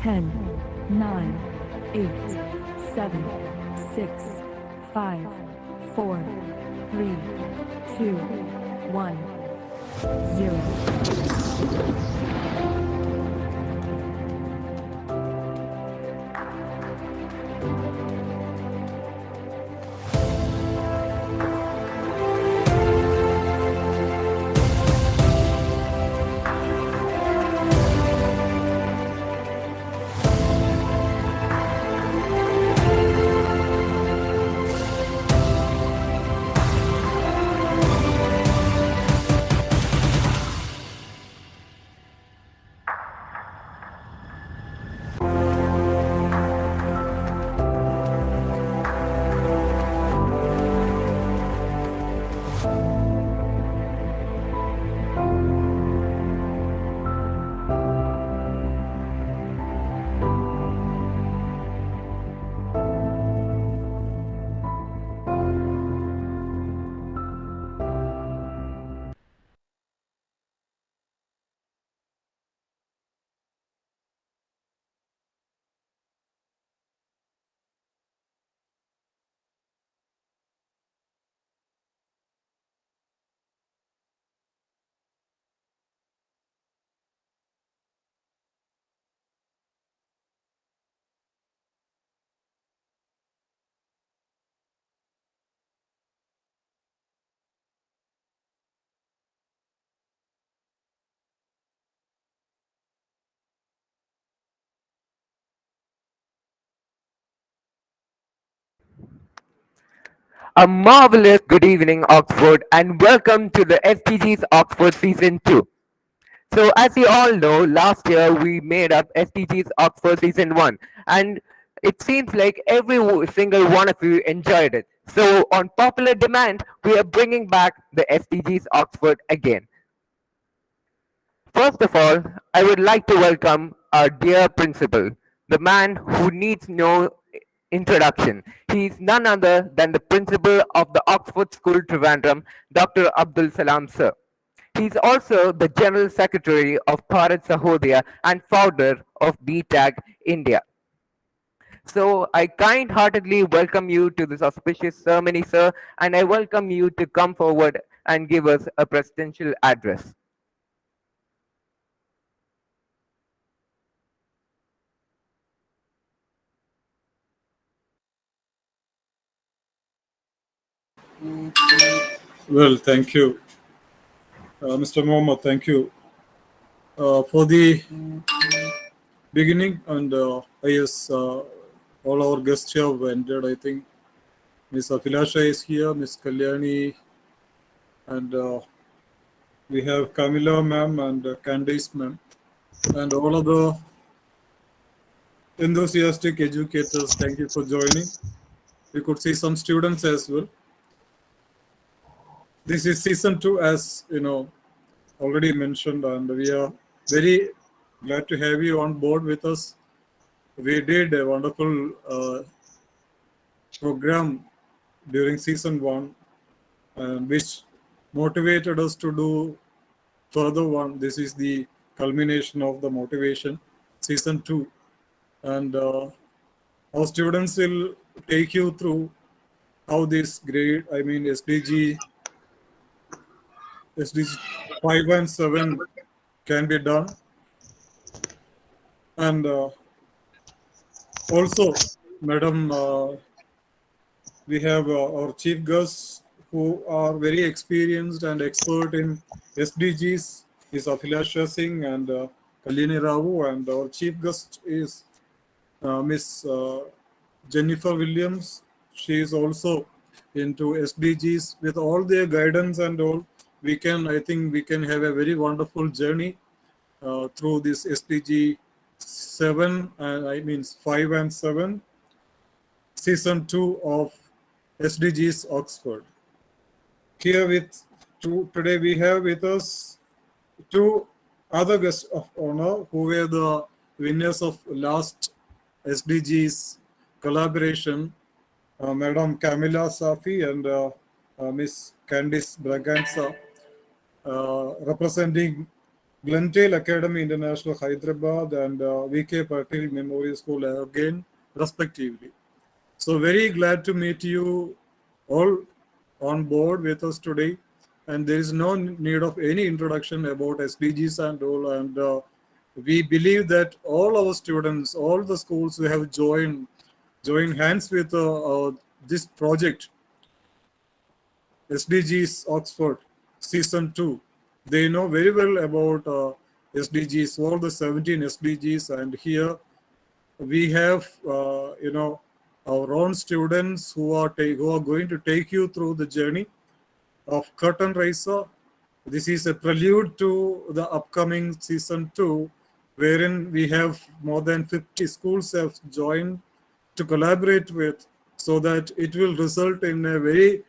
10, 9, 8, 7, 6, 5, 4, 3, 2, 1, 0. A marvelous good evening, Oxford, and welcome to the SDGs Oxford Season 2. So, as you all know, last year we made up SDGs Oxford Season 1, and it seems like single one of you enjoyed it. So, on popular demand, we are bringing back the SDGs Oxford again. First of all, I would like to welcome our dear principal, the man who needs no introduction. He is none other than the principal of the Oxford School Trivandrum, Dr. Abdul Salam Sir. He is also the General Secretary of Bharat Sahodaya and founder of BTAG India. So I kind-heartedly welcome you to this auspicious ceremony, sir, and I welcome you to come forward and give us a presidential address. Well, thank you, Mr. Mohammed. Thank you for the beginning. And yes, all our guests have ended. I think Miss Afilasha is here, Miss Kalyani, and we have Camilla ma'am and Candice ma'am, and all of the enthusiastic educators. Thank you for joining. We could see some students as well. This is season 2, as you know, already mentioned, and we are very glad to have you on board with us. We did a wonderful program during season 1, which motivated us to do further one. This is the culmination of the motivation, season 2. And our students will take you through how this grade, I mean SDG 5 and 7 can be done. And also, Madam, we have our chief guests who are very experienced and expert in SDGs is Afilasha Singh and Kalini Rao, and our chief guest is Miss Jennifer Williams. She is also into SDGs. With all their guidance and all, I think we can have a very wonderful journey through this SDG 7, and I mean 5 and 7, season 2 of SDGs Oxford. Here today we have with us two other guests of honor who were the winners of last SDGs collaboration, Madam Camilla Safi and Miss Candice Braganza, representing Glendale Academy International Hyderabad, and VK Patil Memorial School again, respectively. So very glad to meet you all on board with us today. And there is no need of any introduction about SDGs and all. And we believe that all our students, all the schools who have joined hands with this project, SDGs Oxford Season 2. They know very well about SDGs, all the 17 SDGs, and here we have our own students who are going to take you through the journey of Curtain Raiser. This is a prelude to the upcoming season 2, wherein we have more than 50 schools have joined to collaborate with, so that it will result in a very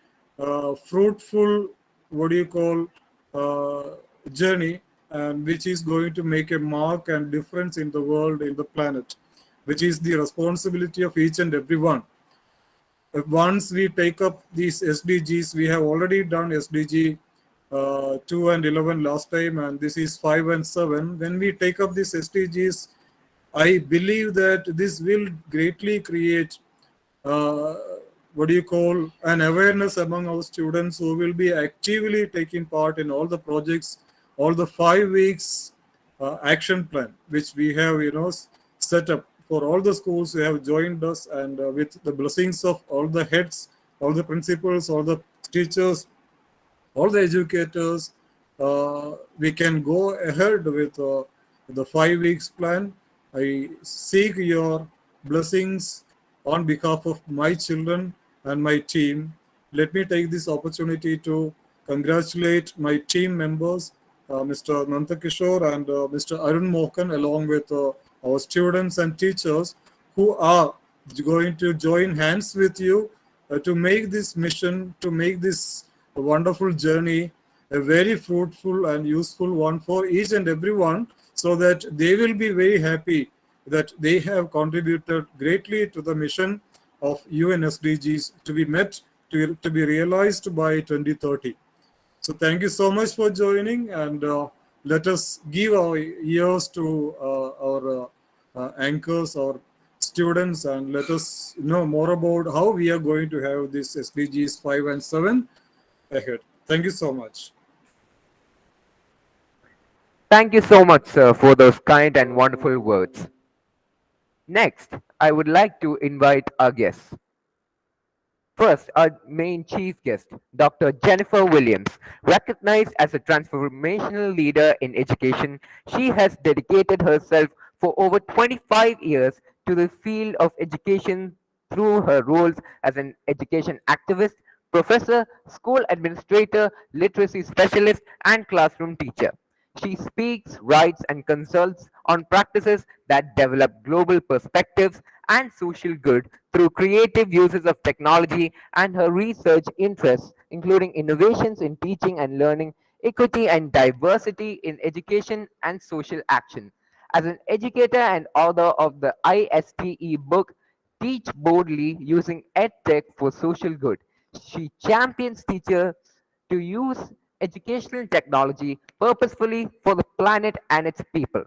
fruitful, what do you call, journey, and which is going to make a mark and difference in the world, in the planet, which is the responsibility of each and every one. Once we take up these SDGs, we have already done SDG 2 and 11 last time, and this is 5 and 7. When we take up these SDGs, I believe that this will greatly create uh, what do you call, an awareness among our students who will be actively taking part in all the projects, all the 5 weeks action plan which we have set up for all the schools who have joined us, and with the blessings of all the heads, all the principals, all the teachers, all the educators, we can go ahead with the 5 weeks plan. I seek your blessings on behalf of my children and my team. Let me take this opportunity to congratulate my team members, Mr. Nantakishore and Mr. Arun Mohan, along with our students and teachers who are going to join hands with you to make this mission, to make this wonderful journey a very fruitful and useful one for each and everyone, so that they will be very happy that they have contributed greatly to the mission of UN SDGs to be met, to be realized by 2030. So thank you so much for joining, and let us give our ears to our anchors or students, and let us know more about how we are going to have this SDGs 5 and 7 ahead. Thank you so much. Thank you so much, sir, for those kind and wonderful words. Next, I would like to invite our guests. First, our main chief guest, Dr. Jennifer Williams. Recognized as a transformational leader in education, she has dedicated herself for over 25 years to the field of education through her roles as an education activist, professor, school administrator, literacy specialist, and classroom teacher. She speaks, writes, and consults on practices that develop global perspectives and social good through creative uses of technology, and her research interests, including innovations in teaching and learning, equity and diversity in education, and social action. As an educator and author of the ISTE book, Teach Boldly Using EdTech for Social Good, she champions teachers to use educational technology purposefully for the planet and its people.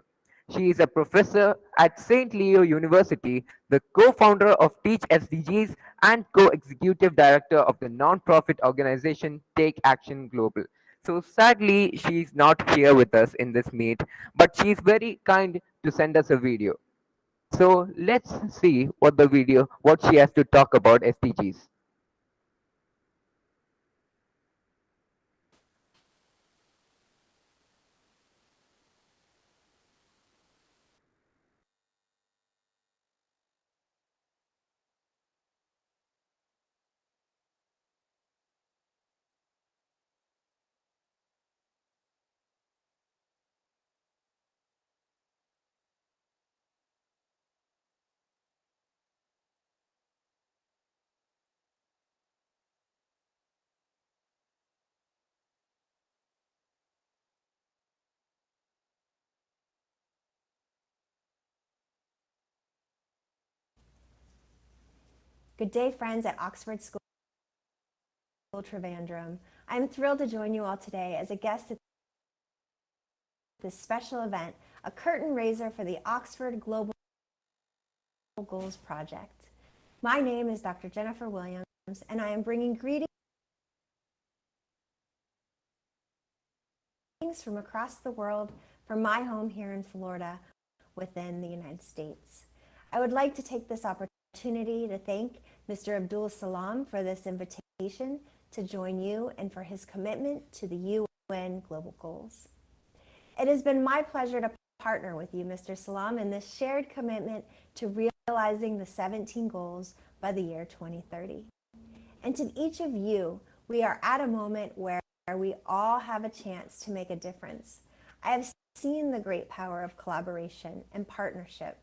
She is a professor at St. Leo University, the co-founder of Teach SDGs, and co-executive director of the non-profit organization Take Action Global. So sadly, she's not here with us in this meet, but she's very kind to send us a video. So let's see what she has to talk about SDGs. Good day, friends at Oxford School Trivandrum. I'm thrilled to join you all today as a guest at this special event, a curtain raiser for the Oxford Global Goals Project. My name is Dr. Jennifer Williams, and I am bringing greetings from across the world from my home here in Florida within the United States. I would like to take this opportunity to thank Mr. Abdul Salam for this invitation to join you and for his commitment to the UN Global Goals. It has been my pleasure to partner with you, Mr. Salam, in this shared commitment to realizing the 17 goals by the year 2030. And to each of you, we are at a moment where we all have a chance to make a difference. I have seen the great power of collaboration and partnership,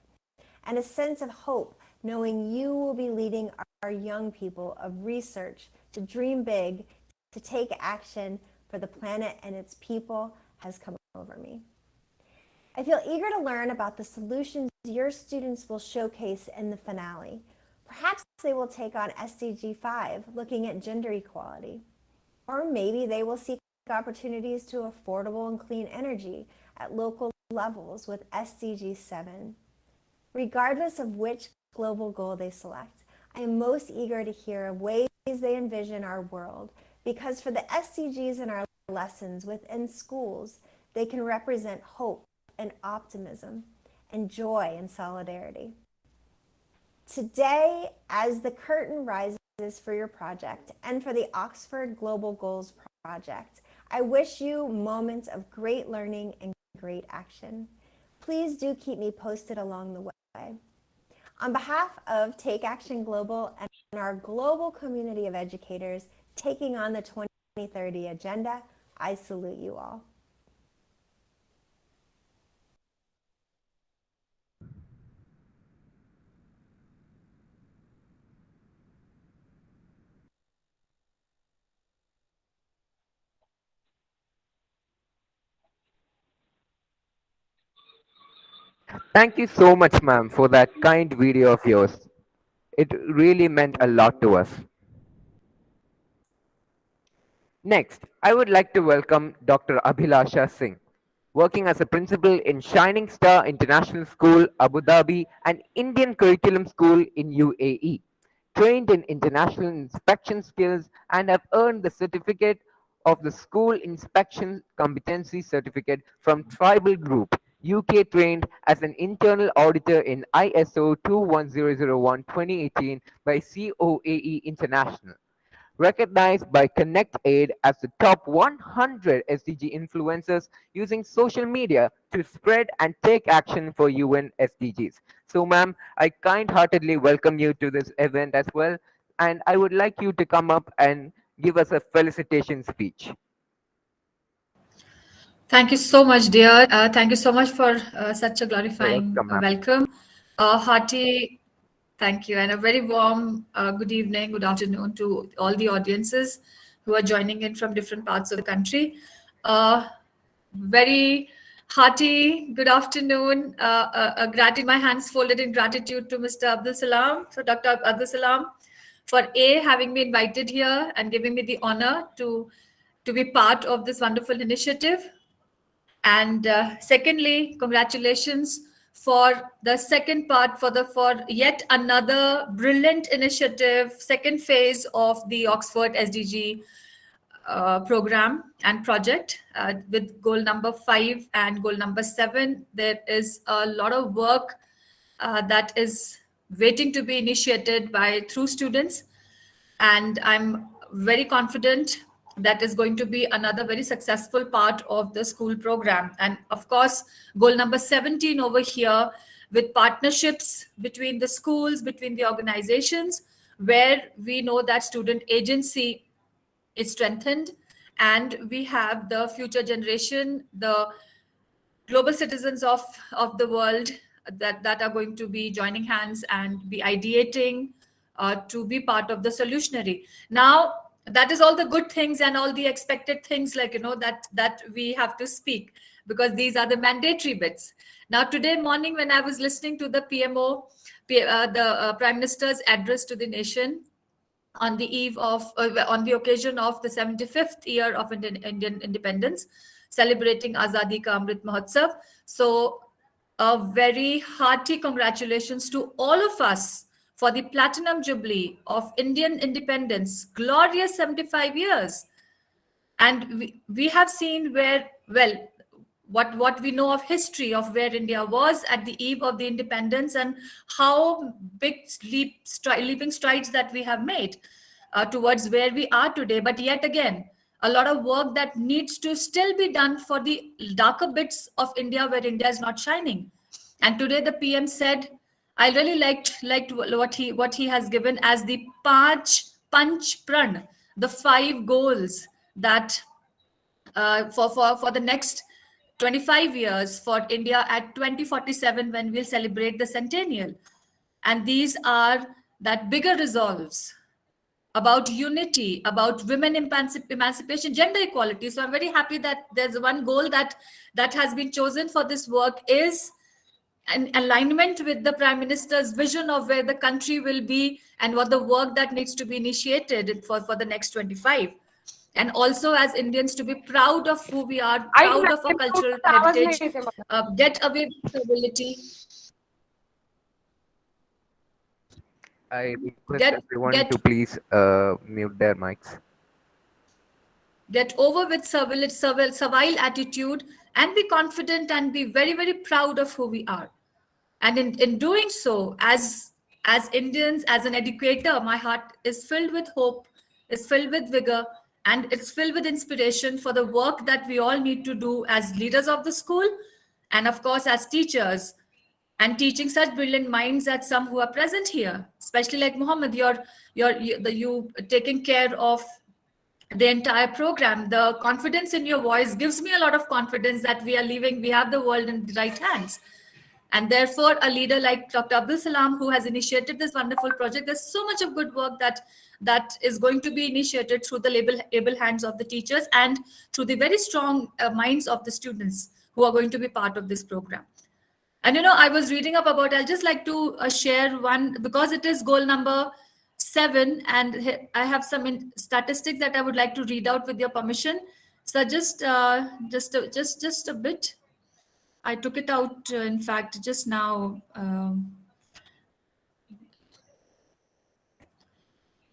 and a sense of hope knowing you will be leading our young people of research to dream big, to take action for the planet and its people has come over me. I feel eager to learn about the solutions your students will showcase in the finale. Perhaps they will take on SDG 5, looking at gender equality. Or maybe they will seek opportunities to affordable and clean energy at local levels with SDG 7. Regardless of which global goal they select, I am most eager to hear of ways they envision our world, because for the SDGs in our lessons within schools, they can represent hope and optimism and joy and solidarity. Today, as the curtain rises for your project and for the Oxford Global Goals Project, I wish you moments of great learning and great action. Please do keep me posted along the way. On behalf of Take Action Global and our global community of educators taking on the 2030 agenda, I salute you all. Thank you so much, ma'am, for that kind video of yours. It really meant a lot to us. Next, I would like to welcome Dr. Abhilasha Singh, working as a principal in Shining Star International School, Abu Dhabi, and Indian Curriculum School in UAE. Trained in international inspection skills and have earned the certificate of the School Inspection Competency Certificate from Tribal Group, UK, trained as an internal auditor in ISO 21001-2018 by COAE International, recognized by ConnectAid as the top 100 SDG influencers using social media to spread and take action for UN SDGs. So, ma'am, I kind-heartedly welcome you to this event as well, and I would like you to come up and give us a felicitation speech. Thank you so much, dear. Thank you so much for such a glorifying Welcome, ma'am. welcome. A hearty thank you and a very warm good evening, good afternoon to all the audiences who are joining in from different parts of the country. Very hearty good afternoon. My hands folded in gratitude to Mr. Abdul Salam, so Dr. Abdul Salam, for having me invited here and giving me the honor to be part of this wonderful initiative. And secondly, congratulations for the second part, for yet another brilliant initiative, second phase of the Oxford SDG program and project with goal number 5 and goal number 7. There is a lot of work that is waiting to be initiated through students, and I'm very confident that is going to be another very successful part of the school program. And of course, goal number 17 over here, with partnerships between the schools, between the organizations, where we know that student agency is strengthened, and we have the future generation, the global citizens of the world that are going to be joining hands and be ideating to be part of the solutionary. Now, that is all the good things and all the expected things, like, that we have to speak, because these are the mandatory bits. Now, today morning, when I was listening to the PMO, the Prime Minister's address to the nation on the eve of, on the occasion of the 75th year of Indian independence, celebrating Azadi Ka Amrit Mahotsav. So a very hearty congratulations to all of us for the Platinum Jubilee of Indian independence, glorious 75 years. And we have seen where, well, what we know of history of where India was at the eve of the independence and how big leaping strides that we have made towards where we are today. But yet again, a lot of work that needs to still be done for the darker bits of India where India is not shining. And today the PM said, I really liked what he has given as the Panch Pran, the 5 goals that for the next 25 years for India at 2047 when we'll celebrate the centennial. And these are that bigger resolves about unity, about women emancipation, gender equality. So I'm very happy that there's one goal that has been chosen for this work is an alignment with the Prime Minister's vision of where the country will be and what the work that needs to be initiated for the next 25. And also as Indians to be proud of who we are, proud of our cultural heritage, get away with civility. I request everyone to please mute their mics. Get over with servile attitude and be confident and be very, very proud of who we are. And in doing so, as Indians, as an educator, my heart is filled with hope, is filled with vigor, and it's filled with inspiration for the work that we all need to do as leaders of the school, and of course as teachers, and teaching such brilliant minds as some who are present here, especially like Muhammad, you taking care of the entire program. The confidence in your voice gives me a lot of confidence that we have the world in the right hands. And therefore, a leader like Dr. Abdul Salam, who has initiated this wonderful project, there's so much of good work that is going to be initiated through the able hands of the teachers and through the very strong minds of the students who are going to be part of this program. And I was reading up about, I'll just like to share one, because it is goal number 7, and I have some statistics that I would like to read out with your permission. So just a bit. I took it out, in fact, just now.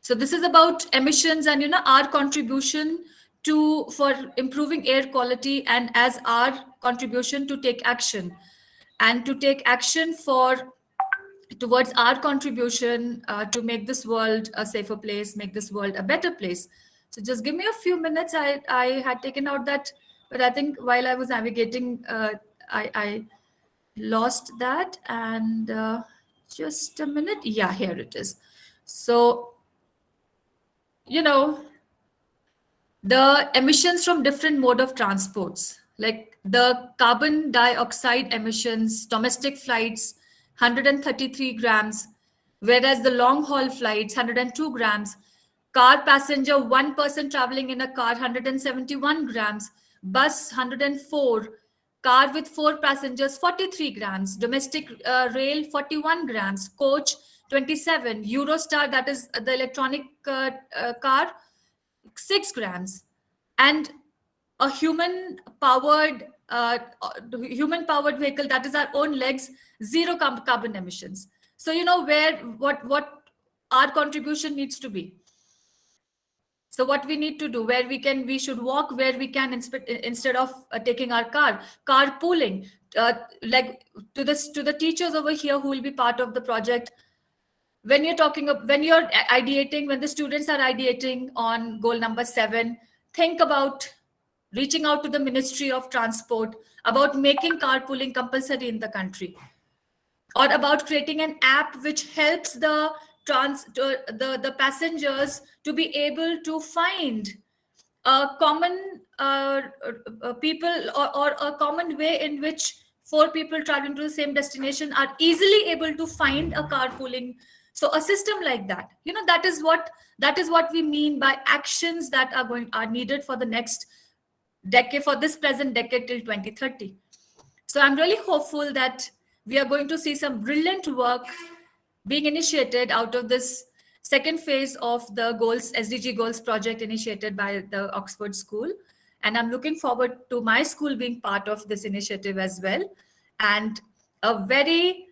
So this is about emissions and our contribution for improving air quality, and as our contribution to take action and to take action towards our contribution to make this world a safer place, make this world a better place. So just give me a few minutes. I had taken out that, but I think while I was navigating, I lost that, and just a minute. Yeah, here it is. So, the emissions from different mode of transports, like the carbon dioxide emissions, domestic flights, 133 grams, whereas the long haul flights, 102 grams, car passenger, one person traveling in a car, 171 grams, bus, 104, car with 4 passengers, 43 grams, domestic rail, 41 grams, coach, 27, Eurostar, that is the electronic car, 6 grams, and a human powered vehicle, that is our own legs, 0 carbon emissions. So what our contribution needs to be. So what we need to do, we should walk where we can instead of taking our carpooling, like to the teachers over here who will be part of the project. When you're ideating, when the students are ideating on goal number 7, think about reaching out to the Ministry of Transport about making carpooling compulsory in the country, or about creating an app which helps the passengers to be able to find a common people or a common way in which 4 people traveling to the same destination are easily able to find a carpooling. So a system like that, that is what we mean by actions that are needed for the next decade, for this present decade till 2030. So I'm really hopeful that we are going to see some brilliant work being initiated out of this second phase of the SDG Goals project initiated by the Oxford School. And I'm looking forward to my school being part of this initiative as well. And a very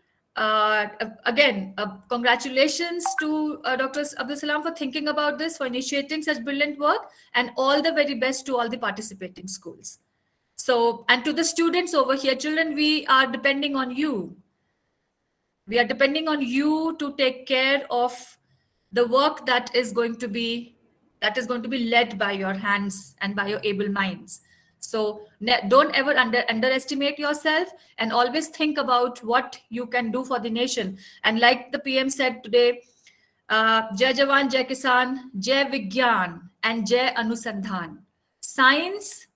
again, congratulations to Dr. Abdul Salam for thinking about this, for initiating such brilliant work, and all the very best to all the participating schools. So, and to the students over here, children, we are depending on you. We are depending on you to take care of the work that is going to be led by your hands and by your able minds. So don't ever underestimate yourself, and always think about what you can do for the nation. And like the PM said today, Jai Jawan, Jai Kisan, Jai Vigyan, and Jai Anusandhan. Science,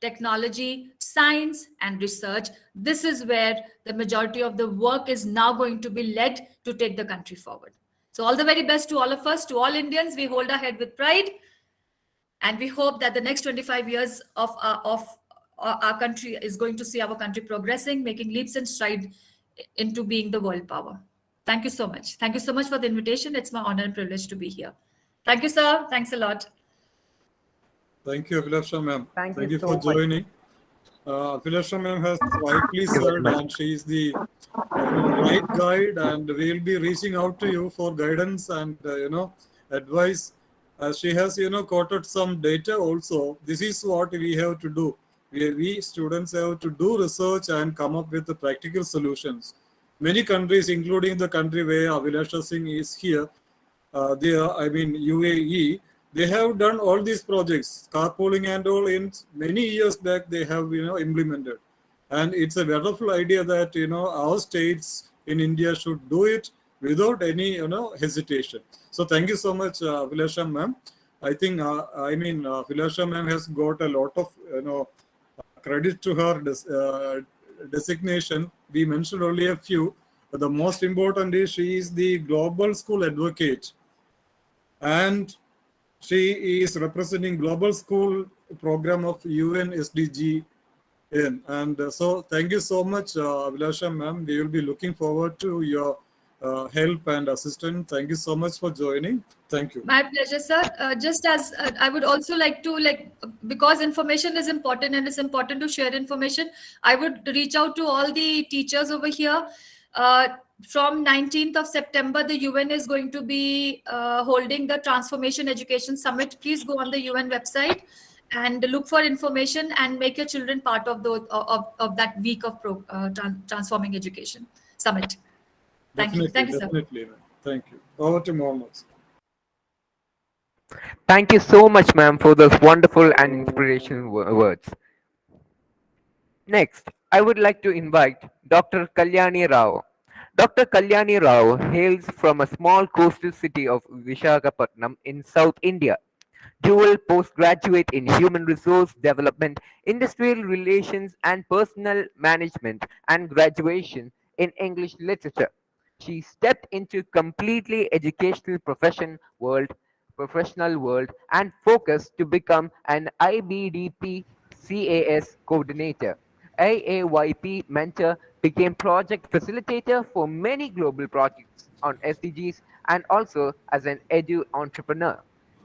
technology, science, and research. This is where the majority of the work is now going to be led to take the country forward. So all the very best to all of us, to all Indians. We hold our head with pride, and we hope that the next 25 years of our country is going to see our country progressing, making leaps and strides into being the world power. Thank you so much. Thank you so much for the invitation. It's my honor and privilege to be here. Thank you, sir. Thanks a lot. Thank you, Abhilasha ma'am. Thank Thank you you so for much. joining. Abhilasha ma'am has rightly said, and she is the right guide, and we will be reaching out to you for guidance and advice. She has quoted some data also. This is what we have to do. We students have to do research and come up with the practical solutions. Many countries, including the country where Abhilasha Singh is here, UAE, they have done all these projects, carpooling and all, in many years back they have implemented. And it's a wonderful idea that our states in India should do it without any hesitation. So thank you so much, Abhilasha ma'am. I think Abhilasha ma'am has got a lot of credit to her designation. We mentioned only a few, but the most important is she is the global school advocate, and she is representing global school program of UN SDG. And so thank you so much, Abhilasha ma'am. We will be looking forward to your help and assistance. Thank you so much for joining. Thank you. My pleasure, sir. Just as I would also like to, because information is important and it's important to share information, I would reach out to all the teachers over here. From 19th of September, the UN is going to be holding the Transformation Education Summit. Please go on the UN website and look for information and make your children part of that week of Transforming Education Summit. Thank you. Thank you, sir. Definitely. Thank you. Over to Mohammed. Thank you so much, ma'am, for those wonderful and inspirational words. Next, I would like to invite Dr. Kalyani Rao. Dr. Kalyani Rao hails from a small coastal city of Visakhapatnam in South India. Dual postgraduate in human resource development, industrial relations, and personal management, and graduation in English literature. She stepped into completely educational professional world and focused to become an IBDP CAS coordinator. AAYP mentor, became project facilitator for many global projects on SDGs, and also as an edu entrepreneur.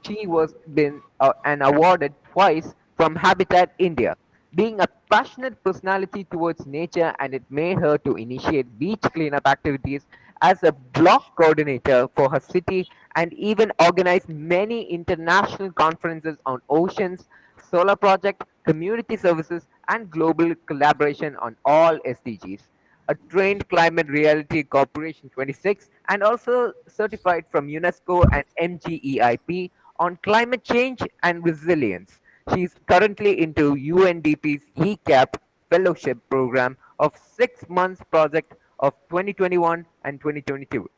She was been and awarded twice from Habitat India. Being a passionate personality towards nature, and it made her to initiate beach cleanup activities as a block coordinator for her city, and even organize many international conferences on oceans, solar project, community services, and global collaboration on all SDGs. A trained climate reality corporation 26, and also certified from UNESCO and MGEIP on climate change and resilience. She is currently into UNDP's ECAP fellowship program of 6 months project of 2021 and 2022.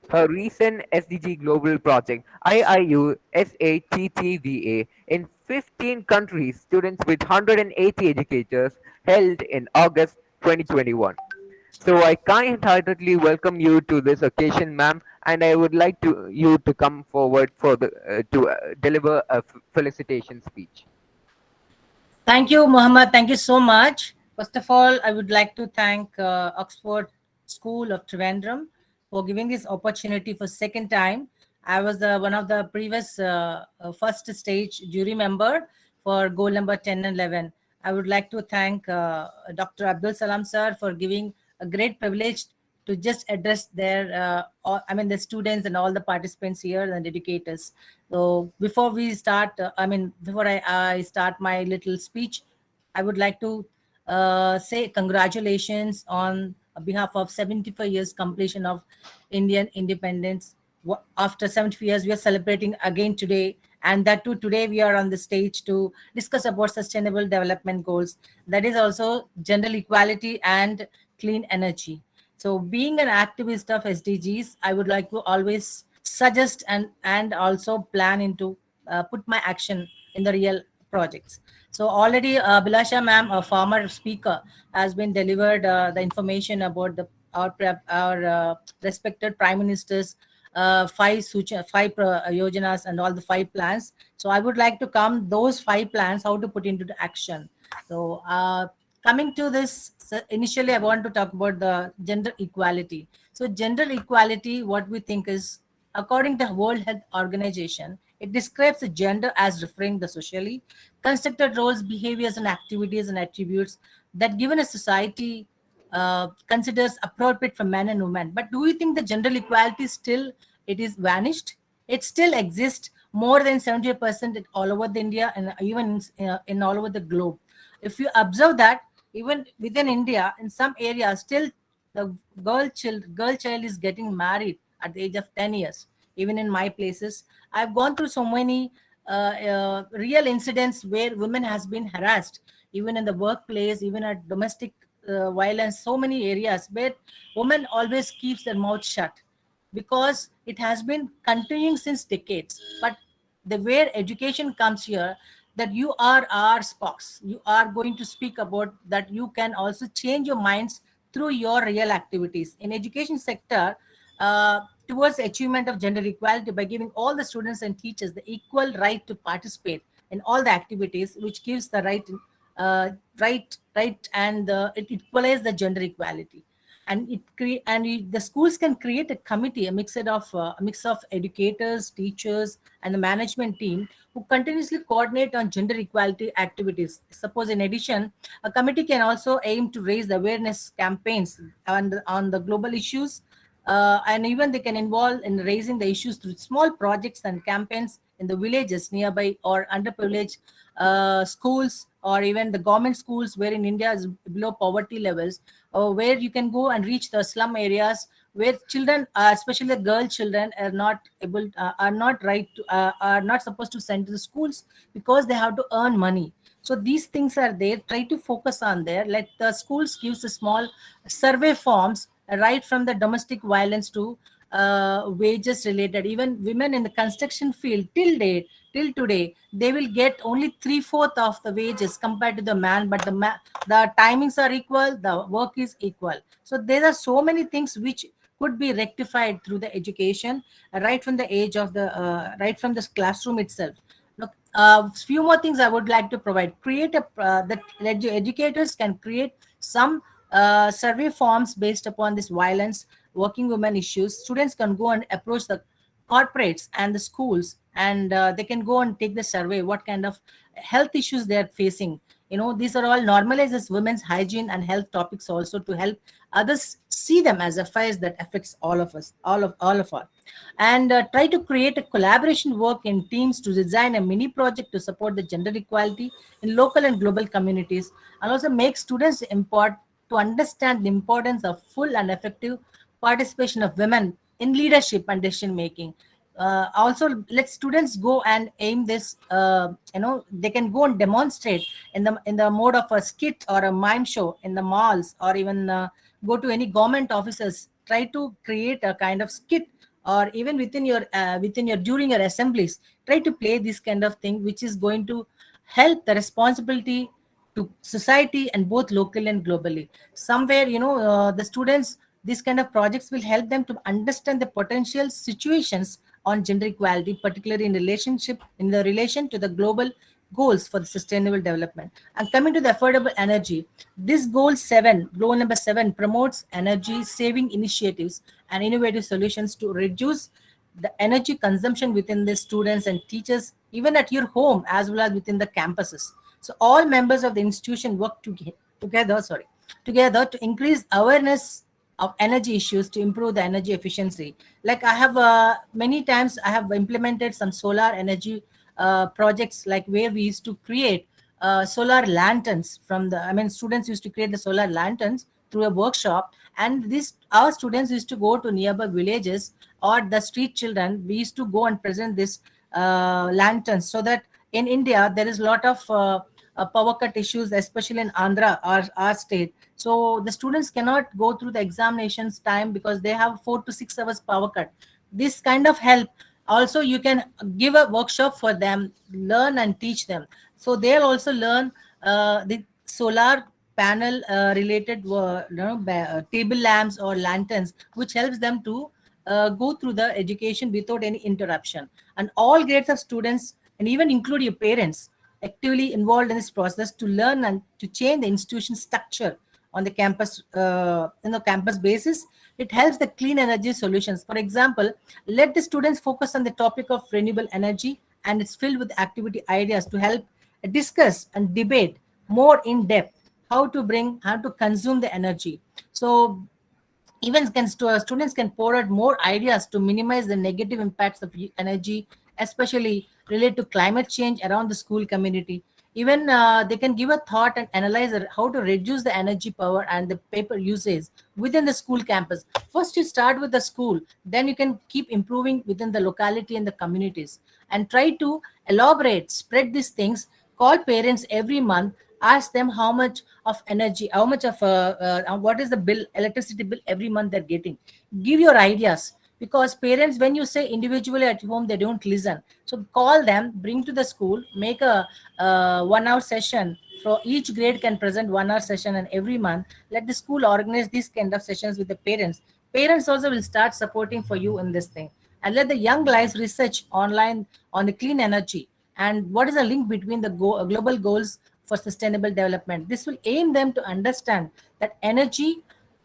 Her recent SDG Global project, IIU SATTVA, in 15 countries, students with 180 educators, held in August 2021. So I kind-heartedly welcome you to this occasion, ma'am, and I would like you to come forward for to deliver a felicitation speech. Thank you, Muhammad. Thank you so much. First of all, I would like to thank Oxford School of Trivandrum for giving this opportunity for second time. I was one of the previous first stage jury member for goal number 10 and 11. I would like to thank Dr. Abdul Salam sir for giving a great privilege to just address the students and all the participants here and educators. So before we start, before I start my little speech, I would like to say congratulations on behalf of 75 years completion of Indian independence. After 75 years, we are celebrating again today, and that too today we are on the stage to discuss about sustainable development goals. That is also gender equality and clean energy. So, being an activist of SDGs, I would like to always suggest and also plan into put my action in the real projects. So already Bilasha ma'am, a former speaker, has been delivered the information about our respected prime ministers five yojanas and all the 5 plans. So I would like to come those 5 plans how to put into the action. So coming to this, so initially I want to talk about the gender equality. So gender equality, what we think is, according to the World Health Organization, it describes the gender as referring the socially constructed roles, behaviors, and activities and attributes that given a society considers appropriate for men and women. But do you think the gender equality still it is vanished? It still exists more than 70% all over the India and even in all over the globe. If you observe that, even within India, in some areas, still the girl child is getting married at the age of 10 years. Even in my places, I've gone through so many real incidents where women has been harassed, even in the workplace, even at domestic violence, so many areas where women always keeps their mouth shut, because it has been continuing since decades. But the where education comes here, that you are our spouse, you are going to speak about that, you can also change your minds through your real activities in education sector, towards the achievement of gender equality by giving all the students and teachers the equal right to participate in all the activities, which gives the right and it equalizes the gender equality. And the schools can create a committee, a mix of educators, teachers, and the management team who continuously coordinate on gender equality activities. Suppose in addition, a committee can also aim to raise the awareness campaigns on the global issues, and even they can involve in raising the issues through small projects and campaigns in the villages nearby or underprivileged schools, or even the government schools where in India is below poverty levels, where you can go and reach the slum areas where children, especially the girl children, are not supposed to send to the schools because they have to earn money. So these things are there. Try to focus on there. Let the schools gives the small survey forms, right from the domestic violence to wages related. Even women in the construction field till today, they will get only 3/4 of the wages compared to the man. But the timings are equal, the work is equal. So there are so many things which could be rectified through the education, right from the age of the right from the classroom itself. Look, few more things I would like to provide. Create that educators can create some survey forms based upon this violence, working women issues. Students can go and approach the corporates and the schools, and they can go and take the survey what kind of health issues they are facing. These are all normalizes women's hygiene and health topics also, to help others see them as affairs that affects all of us, all of us. And try to create a collaboration work in teams to design a mini project to support the gender equality in local and global communities, and also make students to understand the importance of full and effective participation of women in leadership and decision making. Also, let students go and aim this. They can go and demonstrate in the mode of a skit or a mime show in the malls, or even go to any government offices. Try to create a kind of skit, or even within your during your assemblies. Try to play this kind of thing, which is going to help the responsibility to society, and both locally and globally. Somewhere, the students, these kind of projects will help them to understand the potential situations on gender equality, particularly in the relation to the global goals for the sustainable development. And coming to the affordable energy, this goal number 7, promotes energy saving initiatives and innovative solutions to reduce the energy consumption within the students and teachers, even at your home as well as within the campuses. So all members of the institution work together to increase awareness of energy issues to improve the energy efficiency. Like I have many times I have implemented some solar energy projects, like where we used to create solar lanterns from the, I mean, students used to create the solar lanterns through a workshop, and this our students used to go to nearby villages or the street children. We used to go and present this lanterns, so that in India there is a lot of power cut issues, especially in Andhra, our state. So the students cannot go through the examinations time because they have 4 to 6 hours power cut. This kind of help also, you can give a workshop for them, learn and teach them, so they'll also learn the solar panel related table lamps or lanterns, which helps them to go through the education without any interruption. And all grades of students, and even include your parents, actively involved in this process to learn and to change the institution structure on the campus, campus basis. It helps the clean energy solutions. For example, let the students focus on the topic of renewable energy, and it's filled with activity ideas to help discuss and debate more in depth how to consume the energy. So even students can pour out more ideas to minimize the negative impacts of energy, especially related to climate change around the school community. Even they can give a thought and analyze how to reduce the energy power and the paper usage within the school campus. First you start with the school, then you can keep improving within the locality and the communities, and try to elaborate, spread these things. Call parents every month, ask them how much of energy, how much of what is the bill, electricity bill every month they're getting. Give your ideas, because parents, when you say individually at home, they don't listen. So call them, bring to the school, make a 1 hour session. For each grade can present 1 hour session, and every month let the school organize these kind of sessions with the parents. Parents also will start supporting for you in this thing. And let the young lives research online on the clean energy and what is the link between the global goals for sustainable development. This will aim them to understand that energy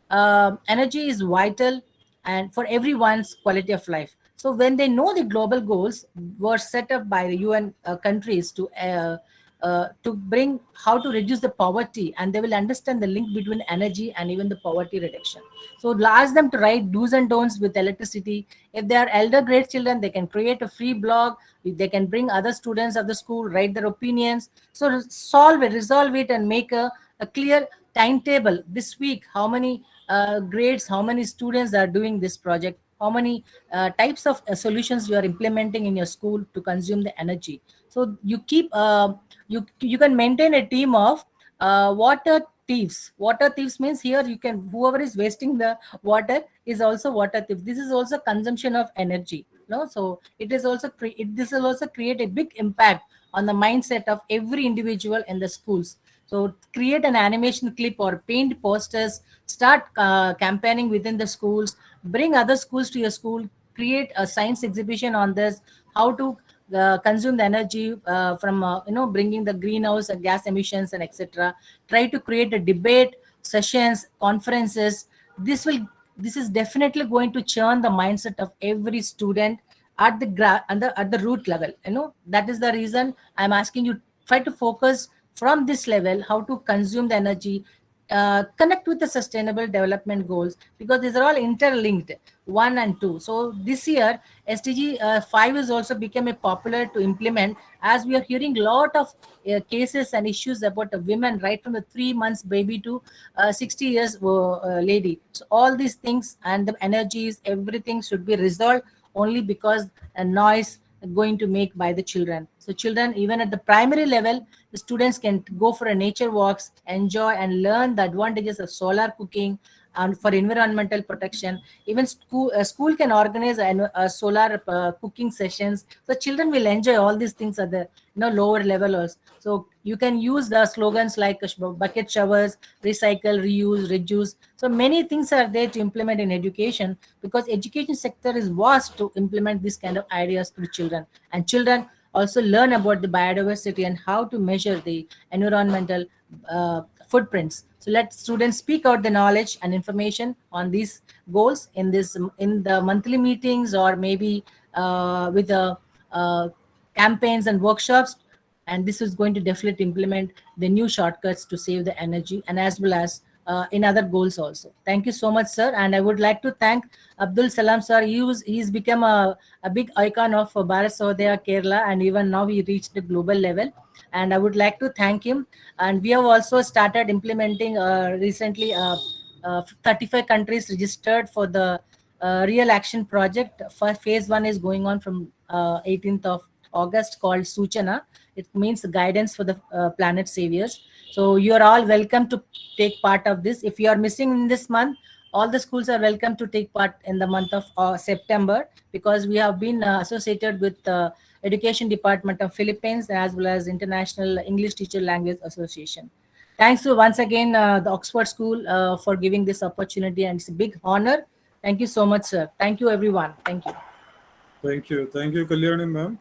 is vital and for everyone's quality of life. So when they know the global goals were set up by the UN countries to bring how to reduce the poverty, and they will understand the link between energy and even the poverty reduction. So ask them to write do's and don'ts with electricity. If they are elder grade children, they can create a free blog. They can bring other students of the school, write their opinions. So resolve it, and make a clear timetable this week. How many grades, how many students are doing this project, how many types of solutions you are implementing in your school to consume the energy. So you keep you can maintain a team of water thieves. Water thieves means here you can, whoever is wasting the water is also water thief. This is also consumption of energy. No, so it is also this will also create a big impact on the mindset of every individual in the schools. So create an animation clip or paint posters, start campaigning within the schools, bring other schools to your school, create a science exhibition on this, how to consume the energy from bringing the greenhouse gas emissions and etc. Try to create a debate sessions, conferences. This is definitely going to churn the mindset of every student at the root level. That is the reason I'm asking you, try to focus from this level how to consume the energy, connect with the sustainable development goals, because these are all interlinked, 1 and 2. So this year SDG 5 is also become a popular to implement, as we are hearing a lot of cases and issues about the women, right from the 3 months baby to 60 years lady. So all these things and the energies, everything should be resolved only because a noise going to make by the children. So children, even at the primary level, the students can go for a nature walks, enjoy and learn the advantages of solar cooking and for environmental protection. Even school can organize a solar cooking sessions, so children will enjoy all these things at the lower level also. So you can use the slogans like bucket showers, recycle, reuse, reduce. So many things are there to implement in education, because education sector is vast to implement this kind of ideas to children. And children also learn about the biodiversity and how to measure the environmental footprints. So let students speak out the knowledge and information on these goals in the monthly meetings, or maybe with campaigns and workshops, and this is going to definitely implement the new shortcuts to save the energy, and as well as in other goals also. Thank you so much, sir. And I would like to thank Abdul Salam, sir. He's become a big icon of Bharat Sahodaya Kerala, and even now he reached the global level. And I would like to thank him. And we have also started implementing recently 35 countries registered for the real action project. Phase 1 is going on from 18th of August, called Suchana. It means guidance for the planet saviors. So you are all welcome to take part of this. If you are missing in this month, all the schools are welcome to take part in the month of September, because we have been associated with the Education Department of Philippines, as well as International English Teacher Language Association. Thanks to once again the Oxford School for giving this opportunity, and it's a big honor. Thank you so much, sir. Thank you, everyone. Thank you. Thank you, Kalyani ma'am.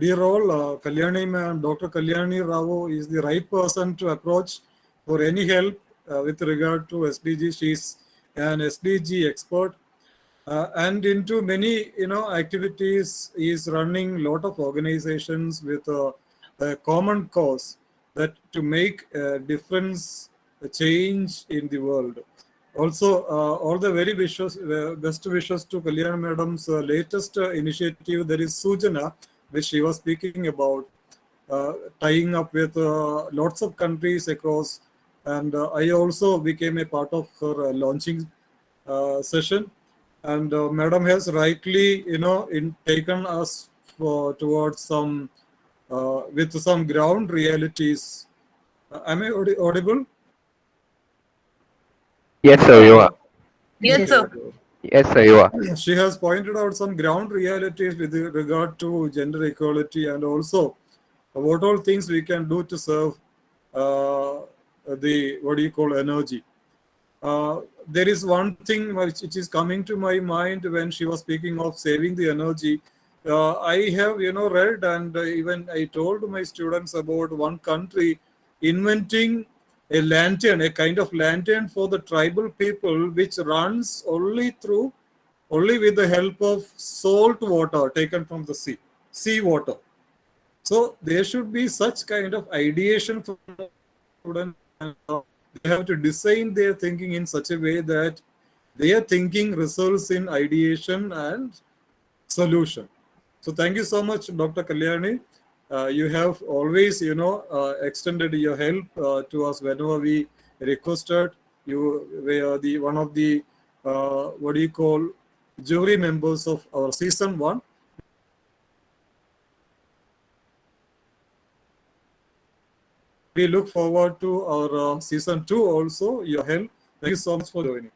Dear all, Kalyani ma'am, Dr. Kalyani Rao is the right person to approach for any help with regard to SDG. She's an SDG expert, and into many activities. Is running lot of organizations with a common cause, that to make a difference, a change in the world. Also, all the very best wishes to Kalyan Madam's latest initiative, that is Sujana, which she was speaking about, tying up with lots of countries across. And I also became a part of her launching session. And Madam has rightly, taken us towards some, with some ground realities. Am I audible? Yes, sir, you are. Yes, sir. Yes, sir, you are. She has pointed out some ground realities with regard to gender equality, and also what all things we can do to serve the, what do you call, energy. There is one thing which is coming to my mind when she was speaking of saving the energy. I have read, and even I told my students about one country inventing a lantern, a kind of lantern for the tribal people, which runs only with the help of salt water taken from the sea water. So there should be such kind of ideation from students, and they have to design their thinking in such a way that their thinking results in ideation and solution. So thank you so much, Dr. Kalyani. You have always, extended your help to us whenever we requested. You were the one of the, what do you call, jury members of our season 1. We look forward to our season 2 also, your help. Thank you so much for joining.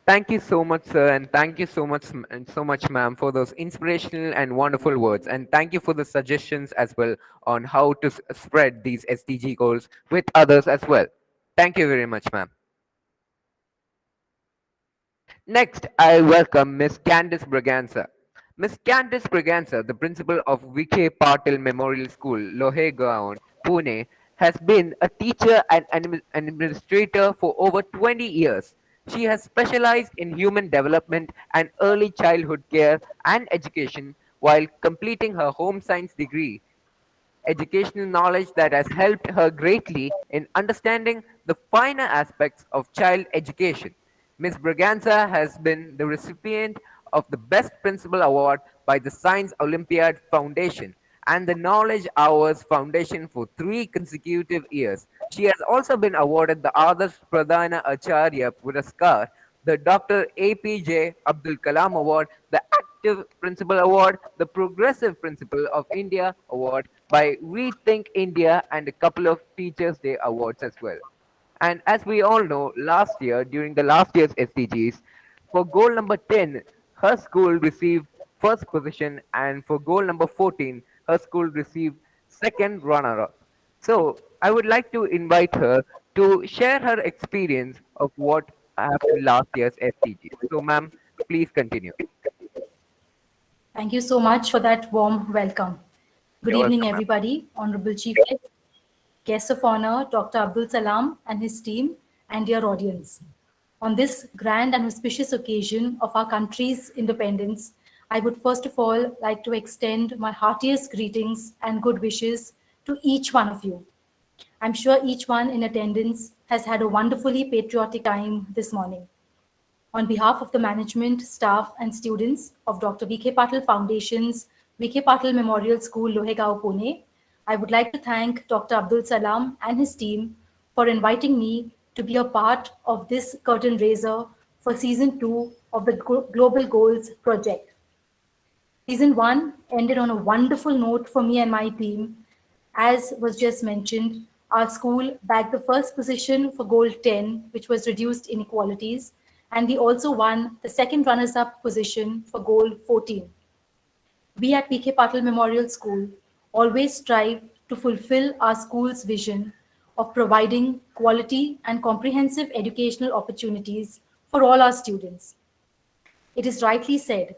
Thank you so much, sir, and thank you so much, and so much, ma'am, for those inspirational and wonderful words. And thank you for the suggestions as well on how to spread these SDG goals with others as well. Thank you very much, ma'am. Next, I welcome Miss Candice Braganza. Miss Candice Braganza, the principal of Vikhye Patil Memorial School, Lohegaon, Pune, has been a teacher and an administrator for over 20 years. She has specialized in human development and early childhood care and education while completing her home science degree, educational knowledge that has helped her greatly in understanding the finer aspects of child education. Ms. Braganza has been the recipient of the Best Principal Award by the Science Olympiad Foundation and the Knowledge Hours Foundation for 3 consecutive years. She has also been awarded the Adarsh Pradhana Acharya Puraskar, the Dr. APJ Abdul Kalam Award, the Active Principal Award, the Progressive Principal of India Award by Rethink India, and a couple of Teachers' Day awards as well. And as we all know, last year, during the last year's SDGs, for goal number 10, her school received first position, and for goal number 14, her school received second runner-up. So I would like to invite her to share her experience of what happened last year's SDGs. So, ma'am, please continue. Thank you so much for that warm welcome. Good You're evening, welcome, ma'am. everybody. Honorable Chief Guest of Honor, Dr. Abdul Salam and his team, and dear audience. On this grand and auspicious occasion of our country's independence, I would first of all like to extend my heartiest greetings and good wishes to each one of you. I'm sure each one in attendance has had a wonderfully patriotic time this morning. On behalf of the management, staff, and students of Dr. V.K. Patil Foundation's V.K. Patil Memorial School, Lohegao, Pune, I would like to thank Dr. Abdul Salam and his team for inviting me to be a part of this curtain raiser for season 2 of the Global Goals project. Season 1 ended on a wonderful note for me and my team. As was just mentioned, our school bagged the first position for Goal 10, which was reduced inequalities, and we also won the second runners-up position for Goal 14. We at PK Patil Memorial School always strive to fulfill our school's vision of providing quality and comprehensive educational opportunities for all our students. It is rightly said,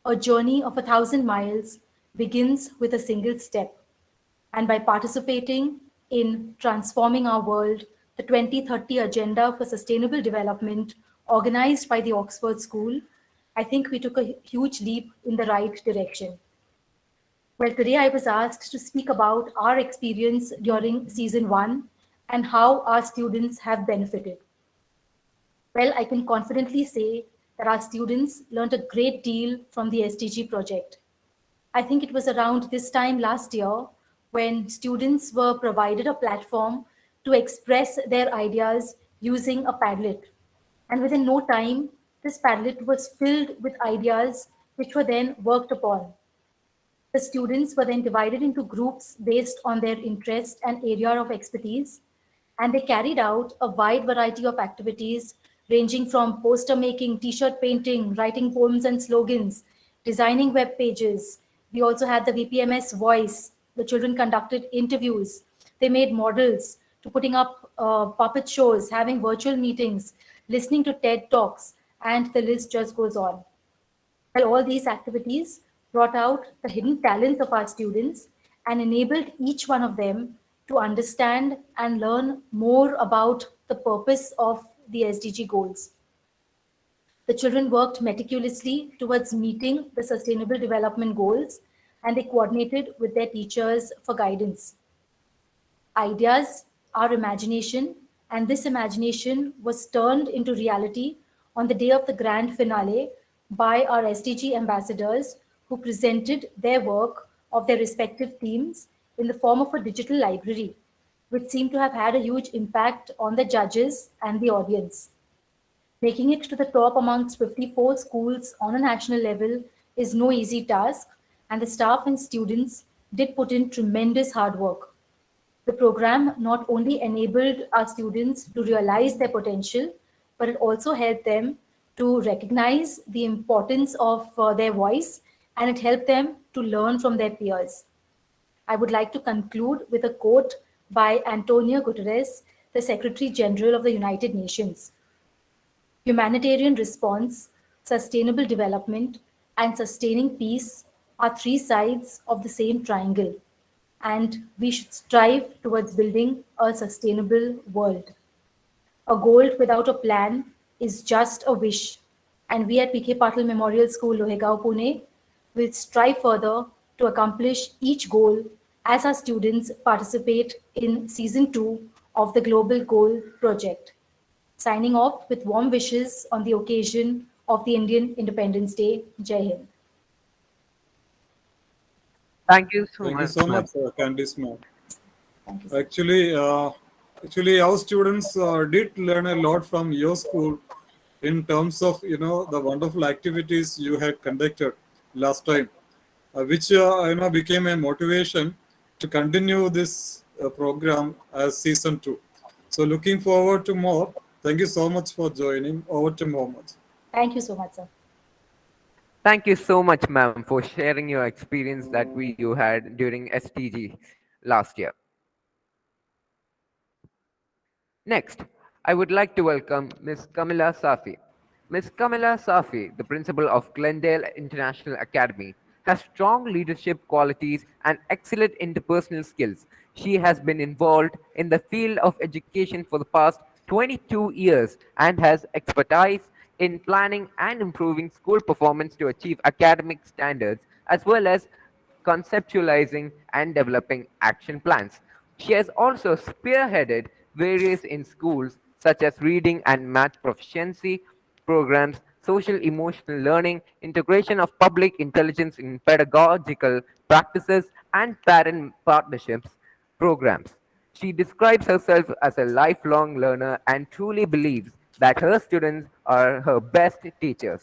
a journey of 1,000 miles begins with a single step. And by participating in transforming our world, the 2030 Agenda for Sustainable Development organized by the Oxford School, I think we took a huge leap in the right direction. Well, today I was asked to speak about our experience during season 1 and how our students have benefited. Well, I can confidently say that our students learned a great deal from the SDG project. I think it was around this time last year when students were provided a platform to express their ideas using a Padlet. And within no time, this Padlet was filled with ideas which were then worked upon. The students were then divided into groups based on their interest and area of expertise, and they carried out a wide variety of activities ranging from poster making, t-shirt painting, writing poems and slogans, designing web pages. We also had the VPMS voice. The children conducted interviews. They made models to putting up puppet shows, having virtual meetings, listening to TED Talks, and the list just goes on. Well, all these activities brought out the hidden talents of our students and enabled each one of them to understand and learn more about the purpose of the SDG goals. The children worked meticulously towards meeting the Sustainable Development Goals, and they coordinated with their teachers for guidance. Ideas, our imagination, and this imagination was turned into reality on the day of the grand finale by our SDG ambassadors who presented their work of their respective teams in the form of a digital library, which seemed to have had a huge impact on the judges and the audience. Making it to the top amongst 54 schools on a national level is no easy task, and the staff and students did put in tremendous hard work. The program not only enabled our students to realize their potential, but it also helped them to recognize the importance of their voice, and it helped them to learn from their peers. I would like to conclude with a quote by Antonio Guterres, the Secretary General of the United Nations. Humanitarian response, sustainable development, and sustaining peace are three sides of the same triangle, and we should strive towards building a sustainable world. A goal without a plan is just a wish, and we at PK Patil Memorial School, Lohegao, Pune, will strive further to accomplish each goal as our students participate in Season 2 of the Global Goal Project. Signing off with warm wishes on the occasion of the Indian Independence Day. Jai Hind. Thank you so Thank you much, so ma'am. much, Candice ma'am. Thank you, sir. Actually, our students did learn a lot from your school in terms of the wonderful activities you had conducted last time, which became a motivation to continue this program as season 2. So looking forward to more. Thank you so much for joining. Over to Mohammed. Thank you so much, sir. Thank you so much, ma'am, for sharing your experience that you had during STG last year. Next, I would like to welcome Ms. Kamila Safi. Ms. Kamila Safi, the principal of Glendale International Academy, has strong leadership qualities and excellent interpersonal skills. She has been involved in the field of education for the past 22 years and has expertise in planning and improving school performance to achieve academic standards, as well as conceptualizing and developing action plans. She has also spearheaded various in schools such as reading and math proficiency programs, social emotional learning, integration of public intelligence in pedagogical practices, and parent partnerships programs. She describes herself as a lifelong learner and truly believes that her students are her best teachers.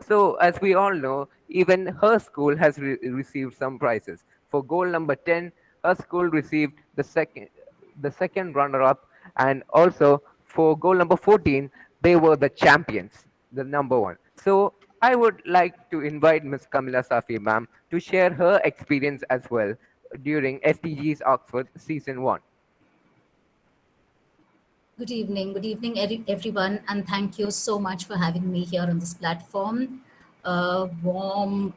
So, as we all know, even her school has received some prizes. For goal number 10, her school received the second runner-up, and also for goal number 14, they were the champions, the number one. So, I would like to invite Ms. Kamila Safi, ma'am, to share her experience as well during SDGs Oxford Season 1. Good evening, everyone, and thank you so much for having me here on this platform. Warm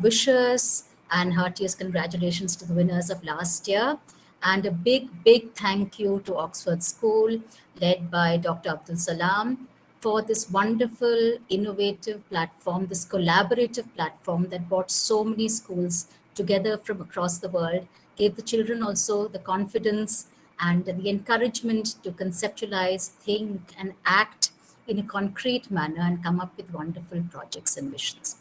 wishes and heartiest congratulations to the winners of last year, and a big thank you to Oxford School, led by Dr. Abdul Salam, for this wonderful, innovative platform, this collaborative platform that brought so many schools together from across the world, gave the children also the confidence and the encouragement to conceptualize, think, and act in a concrete manner and come up with wonderful projects and missions.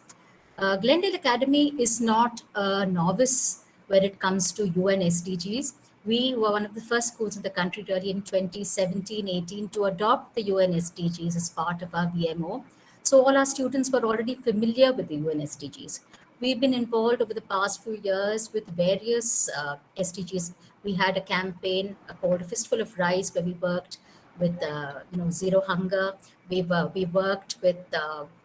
Glendale Academy is not a novice when it comes to UN SDGs. We were one of the first schools in the country really in 2017-18 to adopt the UN SDGs as part of our BMO. So all our students were already familiar with the UN SDGs. We've been involved over the past few years with various SDGs. We had a campaign called A Fistful of Rice, where we worked with zero hunger. We worked with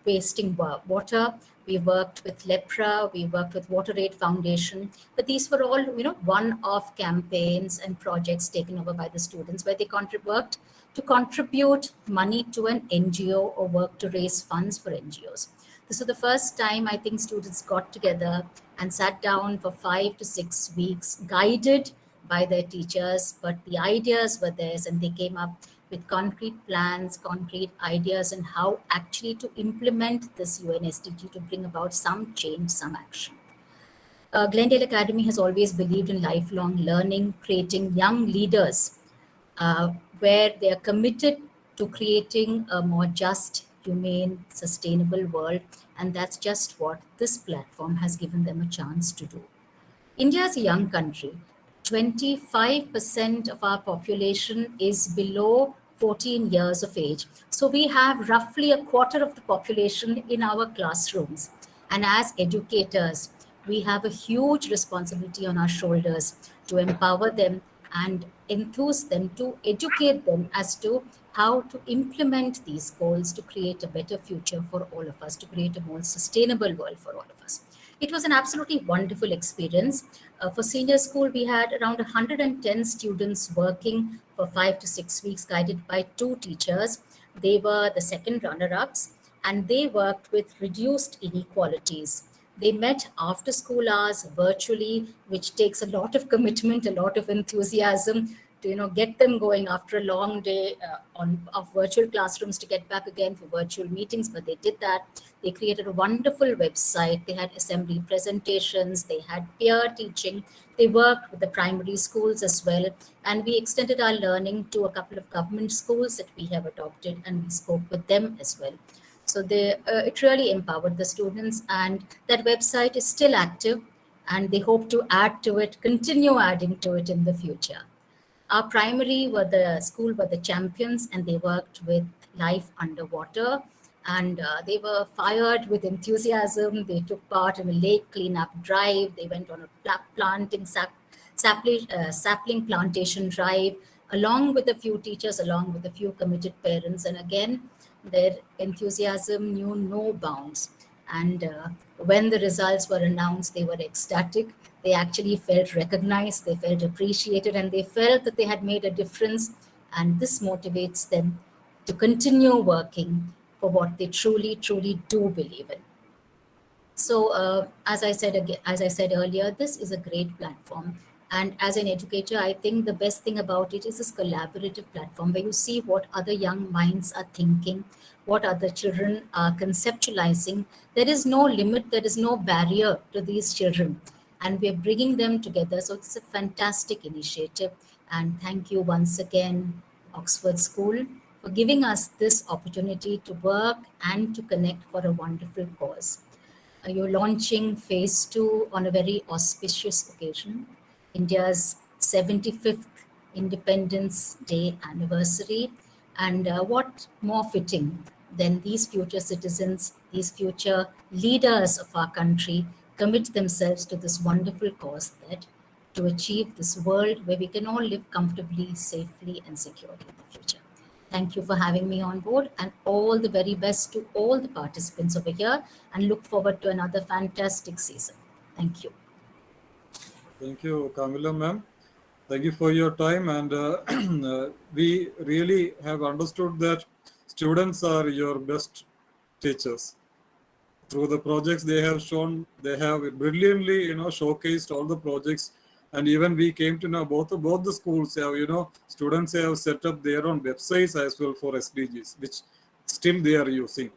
wasting water. We worked with Lepra. We worked with Water Aid Foundation. But these were all one-off campaigns and projects taken over by the students, where they worked to contribute money to an NGO or work to raise funds for NGOs. This was the first time I think students got together and sat down for 5 to 6 weeks, guided by their teachers, but the ideas were theirs, and they came up with concrete plans, concrete ideas on how actually to implement this UN SDG to bring about some change, some action. Glendale Academy has always believed in lifelong learning, creating young leaders where they are committed to creating a more just, humane, sustainable world. And that's just what this platform has given them a chance to do. India is a young country. 25% of our population is below 14 years of age. So we have roughly a quarter of the population in our classrooms. And as educators, we have a huge responsibility on our shoulders to empower them and enthuse them, to educate them as to how to implement these goals to create a better future for all of us, to create a more sustainable world for all of us. It was an absolutely wonderful experience. For senior school, we had around 110 students working for 5 to 6 weeks, guided by 2 teachers. They were the second runner-ups, and they worked with reduced inequalities. They met after school hours virtually, which takes a lot of commitment, a lot of enthusiasm to get them going after a long day of virtual classrooms to get back again for virtual meetings. But they did that. They created a wonderful website. They had assembly presentations. They had peer teaching. They worked with the primary schools as well. And we extended our learning to a couple of government schools that we have adopted, and we spoke with them as well. So it really empowered the students, and that website is still active, and they hope to add to it, continue adding to it in the future. Our primary were the champions, and they worked with life underwater, and they were fired with enthusiasm. They took part in a lake cleanup drive. They went on a sapling plantation drive, along with a few teachers, along with a few committed parents. And again, their enthusiasm knew no bounds. And when the results were announced, they were ecstatic. They actually felt recognized, they felt appreciated, and they felt that they had made a difference. And this motivates them to continue working for what they truly do believe in. So as I said earlier, this is a great platform. And as an educator, I think the best thing about it is this collaborative platform where you see what other young minds are thinking, what other children are conceptualizing. There is no limit, there is no barrier to these children. And we're bringing them together. So it's a fantastic initiative. And thank you once again, Oxford School, for giving us this opportunity to work and to connect for a wonderful cause. You're launching phase 2 on a very auspicious occasion, India's 75th Independence Day anniversary. And what more fitting than these future citizens, these future leaders of our country commit themselves to this wonderful cause, that to achieve this world where we can all live comfortably, safely, and securely in the future. Thank you for having me on board, and all the very best to all the participants over here, and look forward to another fantastic season. Thank you. Thank you, Kamila ma'am. Thank you for your time. And we really have understood that students are your best teachers. Through the projects they have shown, they have brilliantly, showcased all the projects. And even we came to know both the schools have, students have set up their own websites as well for SDGs, which still they are using.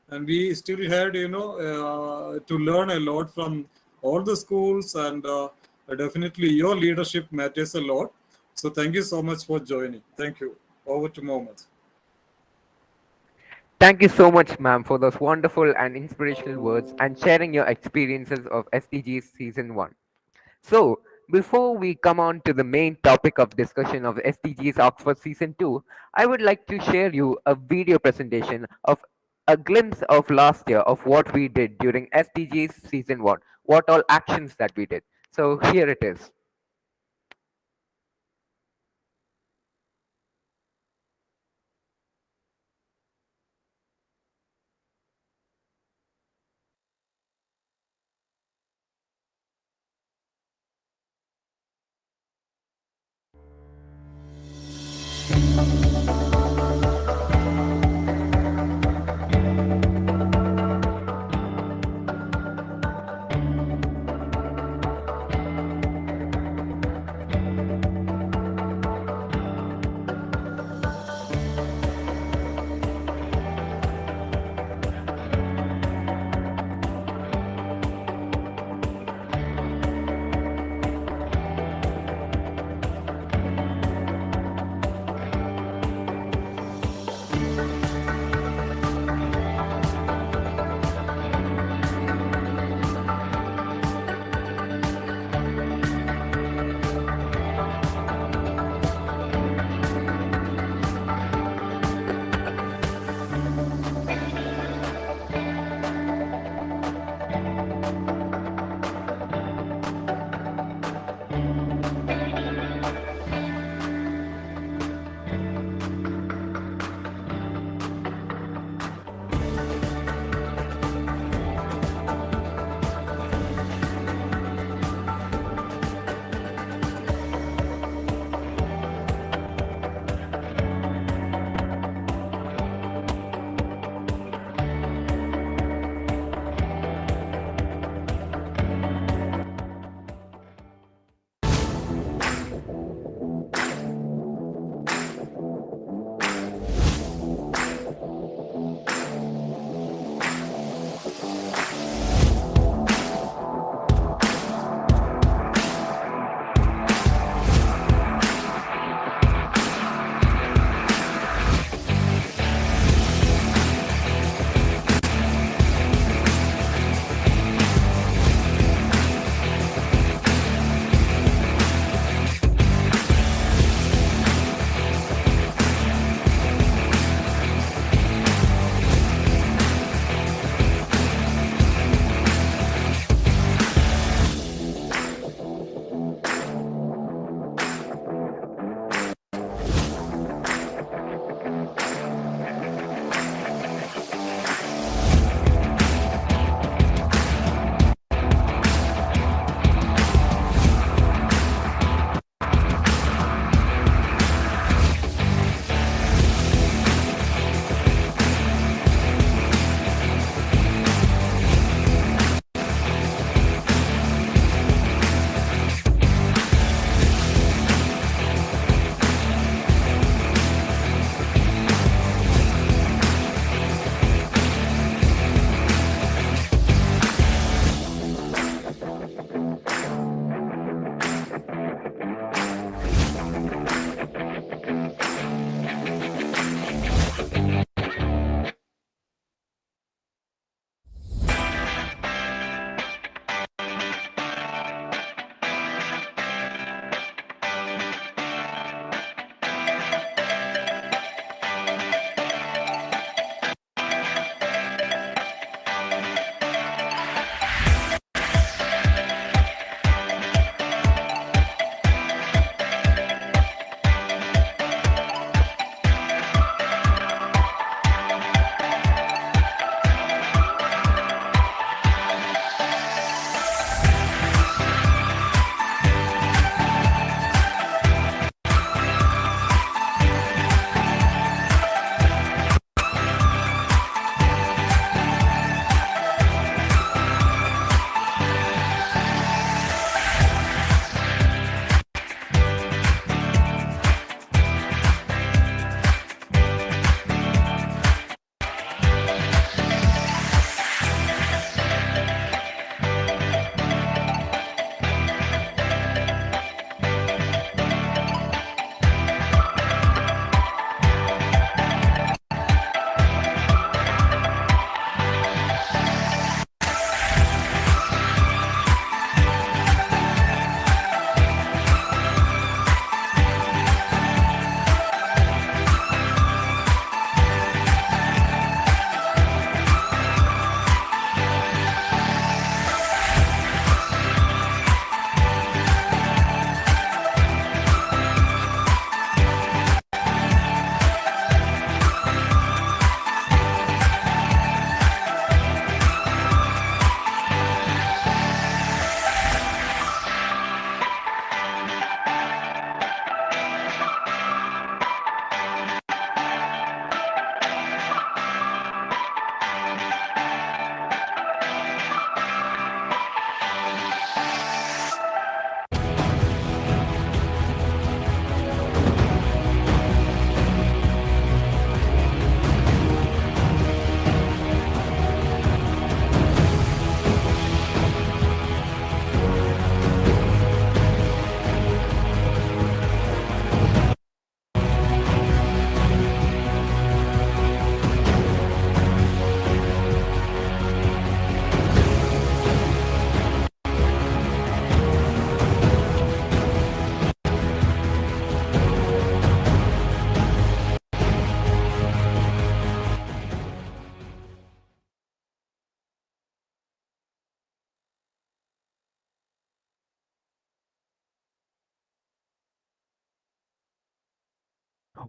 And we still had, to learn a lot from all the schools, and definitely your leadership matters a lot. So thank you so much for joining. Thank you. Over to Mohammed. Thank you so much, ma'am, for those wonderful and inspirational words and sharing your experiences of SDGs Season 1. So, before we come on to the main topic of discussion of SDGs Oxford Season 2, I would like to share you a video presentation of a glimpse of last year of what we did during SDGs Season 1, what all actions that we did. So, here it is.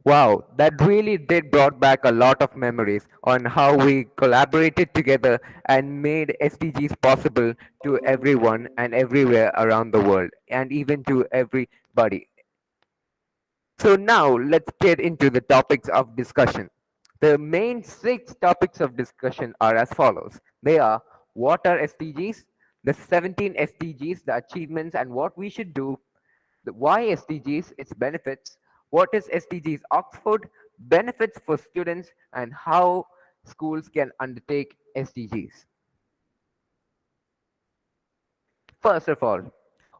Wow, that really did brought back a lot of memories on how we collaborated together and made SDGs possible to everyone and everywhere around the world, and even to everybody. So now let's get into the topics of discussion. The main six topics of discussion are as follows. They are: what are SDGs, the 17 SDGs, the achievements and what we should do, the why SDGs, its benefits, what is SDGs Oxford, benefits for students, and how schools can undertake SDGs. First of all,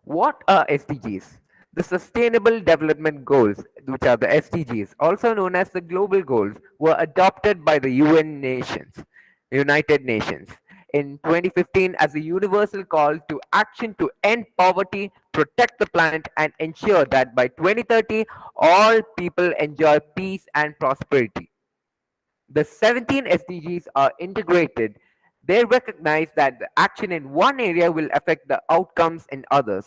what are SDGs? The Sustainable Development Goals, which are the SDGs, also known as the Global Goals, were adopted by the United Nations, in 2015 as a universal call to action to end poverty, protect the planet, and ensure that by 2030 all people enjoy peace and prosperity. The 17 SDGs are integrated. They recognize that the action in one area will affect the outcomes in others,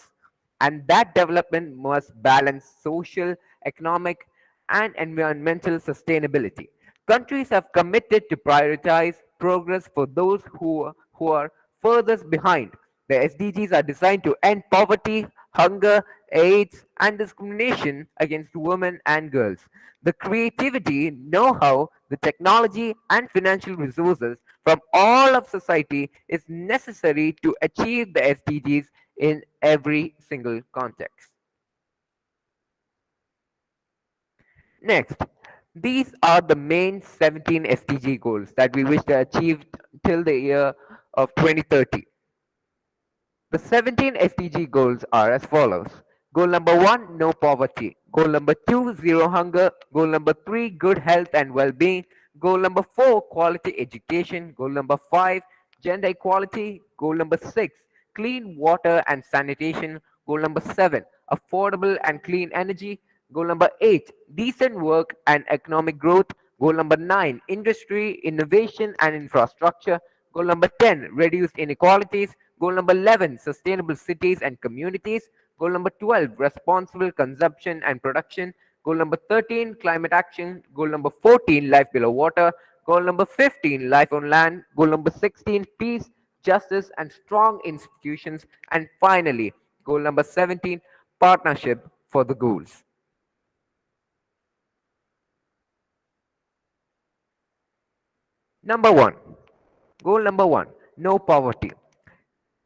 and that development must balance social, economic, and environmental sustainability. Countries have committed to prioritize progress for those who are furthest behind. The SDGs are designed to end poverty, hunger, AIDS, and discrimination against women and girls. The creativity, know how, the technology, and financial resources from all of society is necessary to achieve the SDGs in every single context. Next, these are the main 17 SDG goals that we wish to achieve till the year of 2030. The 17 SDG goals are as follows. Goal number 1, no poverty. Goal number 2, zero hunger. Goal number 3, good health and well-being. Goal number 4, quality education. Goal number 5, gender equality. Goal number 6, clean water and sanitation. Goal number 7, affordable and clean energy. Goal number 8, decent work and economic growth. Goal number 9, industry, innovation and infrastructure. Goal number 10, reduce inequalities. Goal number 11, sustainable cities and communities. Goal number 12, responsible consumption and production. Goal number 13, climate action. Goal number 14, life below water. Goal number 15, life on land. Goal number 16, peace, justice, and strong institutions. And finally, goal number 17, partnership for the goals. Number 1. Goal number 1, no poverty.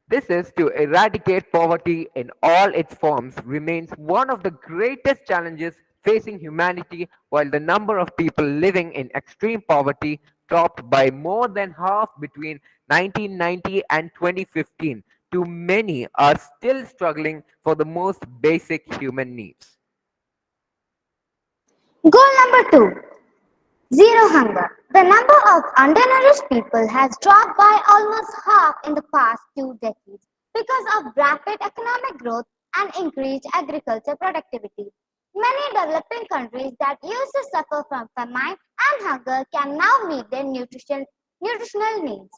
This is to eradicate poverty in all its forms remains one of the greatest challenges facing humanity, while the number of people living in extreme poverty dropped by more than half between 1990 and 2015. Too many are still struggling for the most basic human needs. Goal number 2, zero hunger. The number of undernourished people has dropped by almost half in the past 2 decades because of rapid economic growth and increased agriculture productivity. Many developing countries that used to suffer from famine and hunger can now meet their nutritional needs.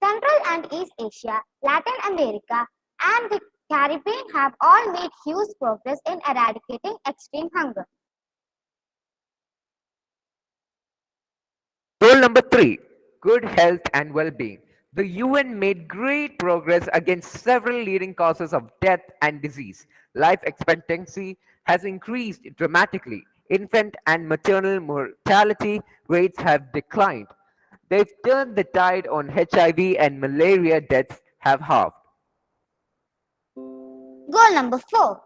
Central and East Asia, Latin America, and the Caribbean have all made huge progress in eradicating extreme hunger. Goal number 3, good health and well-being. The UN made great progress against several leading causes of death and disease. Life expectancy has increased dramatically. Infant and maternal mortality rates have declined. They've turned the tide on HIV and malaria deaths have halved. Goal number 4,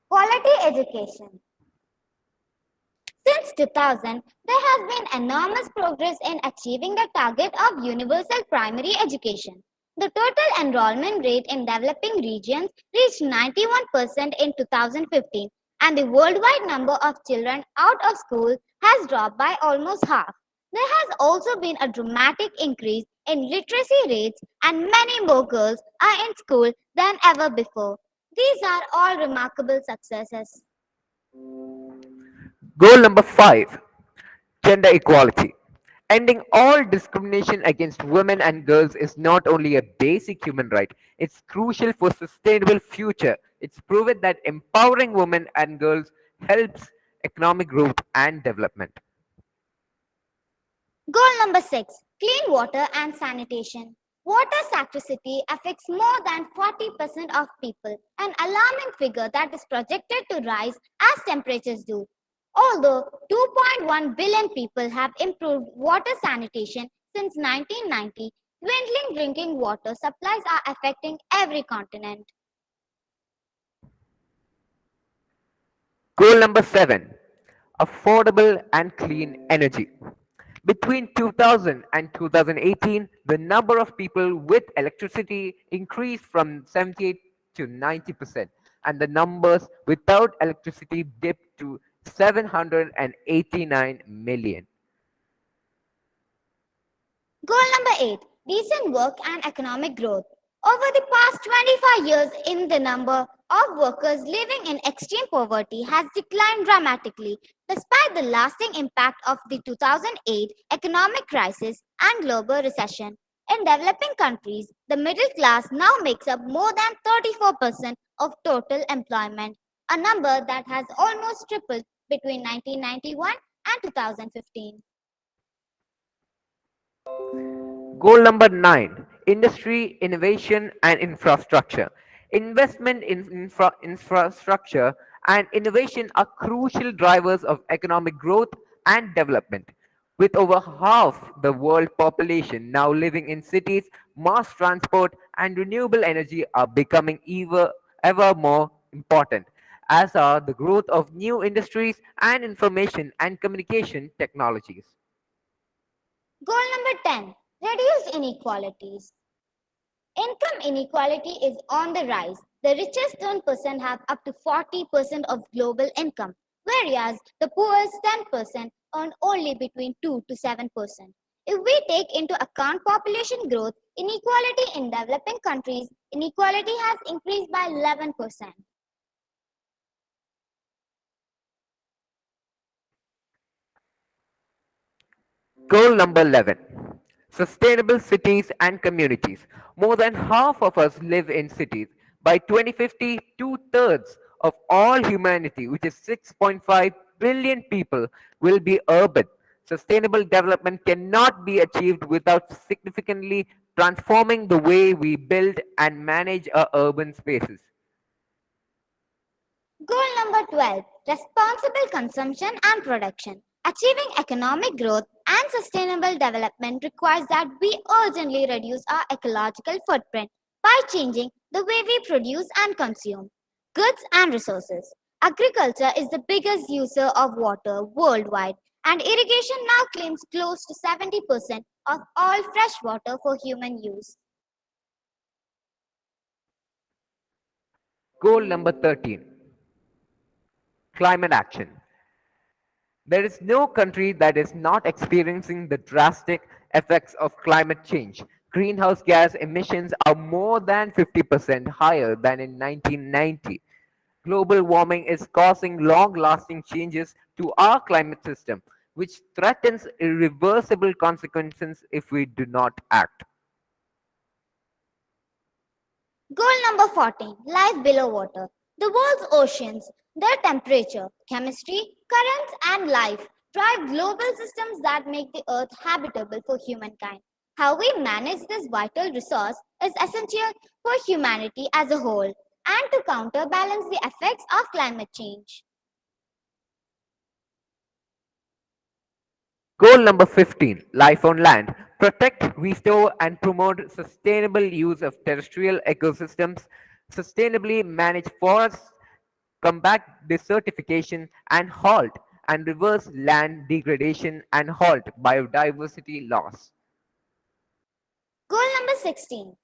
quality education. Since 2000, there has been enormous progress in achieving the target of universal primary education. The total enrollment rate in developing regions reached 91% in 2015, and the worldwide number of children out of school has dropped by almost half. There has also been a dramatic increase in literacy rates, and many more girls are in school than ever before. These are all remarkable successes. Goal number 5, gender equality. Ending all discrimination against women and girls is not only a basic human right, it's crucial for sustainable future. It's proven that empowering women and girls helps economic growth and development. Goal number 6, clean water and sanitation. Water scarcity affects more than 40% of people, an alarming figure that is projected to rise as temperatures do. Although 2.1 billion people have improved water sanitation since 1990, dwindling drinking water supplies are affecting every continent. Goal number 7, affordable and clean energy. Between 2000 and 2018, the number of people with electricity increased from 78 to 90%, and the numbers without electricity dipped to 789 million. Goal number 8, decent work and economic growth. Over the past 25 years, the number of workers living in extreme poverty has declined dramatically, despite the lasting impact of the 2008 economic crisis and global recession. In developing countries, the middle class now makes up more than 34% of total employment, a number that has almost tripled between 1991 and 2015. Goal number 9, industry, innovation, and infrastructure. Investment in infrastructure and innovation are crucial drivers of economic growth and development. With over half the world population now living in cities, mass transport and renewable energy are becoming ever more important, as are the growth of new industries and information and communication technologies. Goal number 10, reduce inequalities. Income inequality is on the rise. The richest 10% have up to 40% of global income, whereas the poorest 10% earn only between 2 to 7%. If we take into account population growth, inequality in developing countries, inequality has increased by 11%. Goal number 11, sustainable cities and communities. More than half of us live in cities. By 2050, two-thirds of all humanity, which is 6.5 billion people, will be urban. Sustainable development cannot be achieved without significantly transforming the way we build and manage our urban spaces. Goal number 12, responsible consumption and production. Achieving economic growth and sustainable development requires that we urgently reduce our ecological footprint by changing the way we produce and consume goods and resources. Agriculture is the biggest user of water worldwide, and irrigation now claims close to 70% of all fresh water for human use. Goal number 13, climate action. There is no country that is not experiencing the drastic effects of climate change. Greenhouse gas emissions are more than 50% higher than in 1990. Global warming is causing long lasting changes to our climate system, which threatens irreversible consequences if we do not act. Goal number 14, life below water. The world's oceans, their temperature, chemistry, currents, and life drive global systems that make the earth habitable for humankind. How we manage this vital resource is essential for humanity as a whole and to counterbalance the effects of climate change. Goal number 15, life on land. Protect, restore, and promote sustainable use of terrestrial ecosystems, sustainably manage forests, combat desertification and halt and reverse land degradation and halt biodiversity loss. Goal number 16.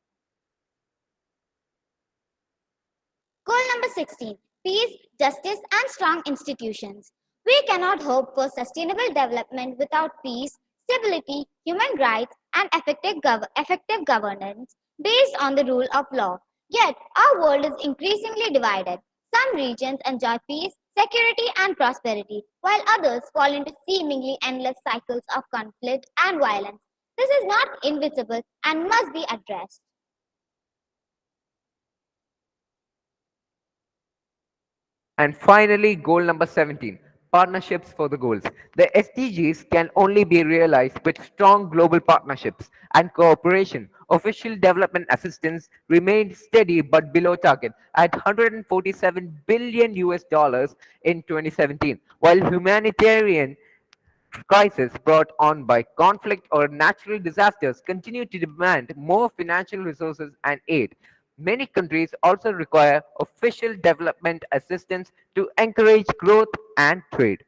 Goal number 16, peace, justice, and strong institutions. We cannot hope for sustainable development without peace, stability, human rights, and effective governance based on the rule of law. Yet, our world is increasingly divided. Some regions enjoy peace, security, and prosperity, while others fall into seemingly endless cycles of conflict and violence. This is not inevitable and must be addressed. And finally, goal number 17, partnerships for the goals. The SDGs can only be realized with strong global partnerships and cooperation. Official development assistance remained steady but below target at 147 billion US dollars in 2017, while humanitarian crises brought on by conflict or natural disasters continue to demand more financial resources and aid. Many countries also require official development assistance to encourage growth and trade.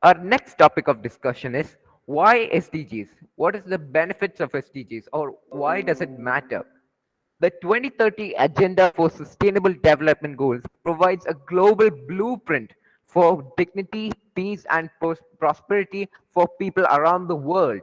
Our next topic of discussion is why SDGs? What is the benefits of SDGs or why does it matter? The 2030 Agenda for Sustainable Development Goals provides a global blueprint for dignity, peace, and prosperity for people around the world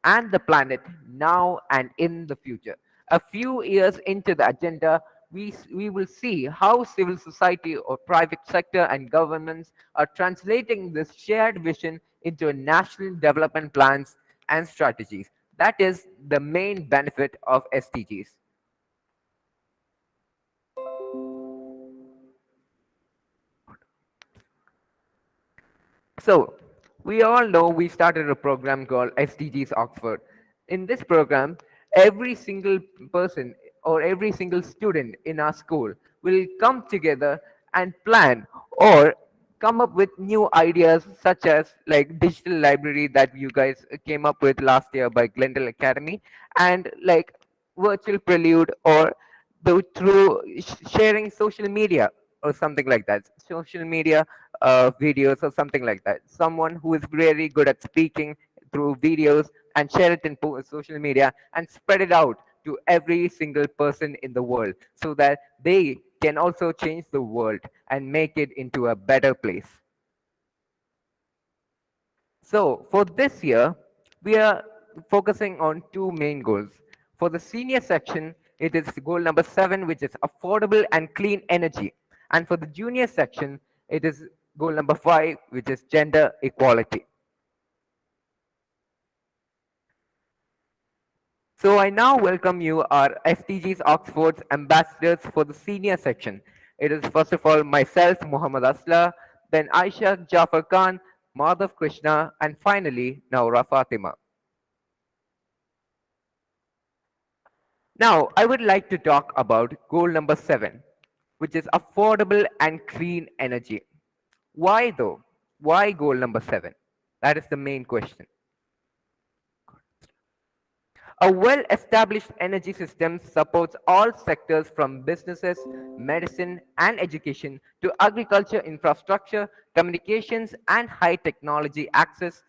and the planet now and in the future. A few years into the agenda, we will see how civil society or private sector and governments are translating this shared vision into national development plans and strategies. That is the main benefit of SDGs. So, we all know we started a program called SDGs Oxford. In this program, every single person or every single student in our school will come together and plan or come up with new ideas such as like digital library that you guys came up with last year by Glendale Academy and like virtual prelude or through sharing social media or something like that. Social media videos or something like that. Someone who is very good at speaking through videos and share it in social media and spread it out to every single person in the world so that they can also change the world and make it into a better place. So for this year, we are focusing on two main goals. For the senior section, it is goal number 7, which is affordable and clean energy. And for the junior section, it is goal number 5, which is gender equality. So I now welcome you, our SDGs Oxford's ambassadors for the senior section. It is first of all myself, Muhammad Asla, then Aisha Jafar Khan, Madhav Krishna, and finally Naura Fatima. Now, I would like to talk about goal number 7, which is affordable and clean energy. Why though? Why goal number 7? That is the main question. A well-established energy system supports all sectors from businesses, medicine, and education to agriculture, infrastructure, communications, and high technology access.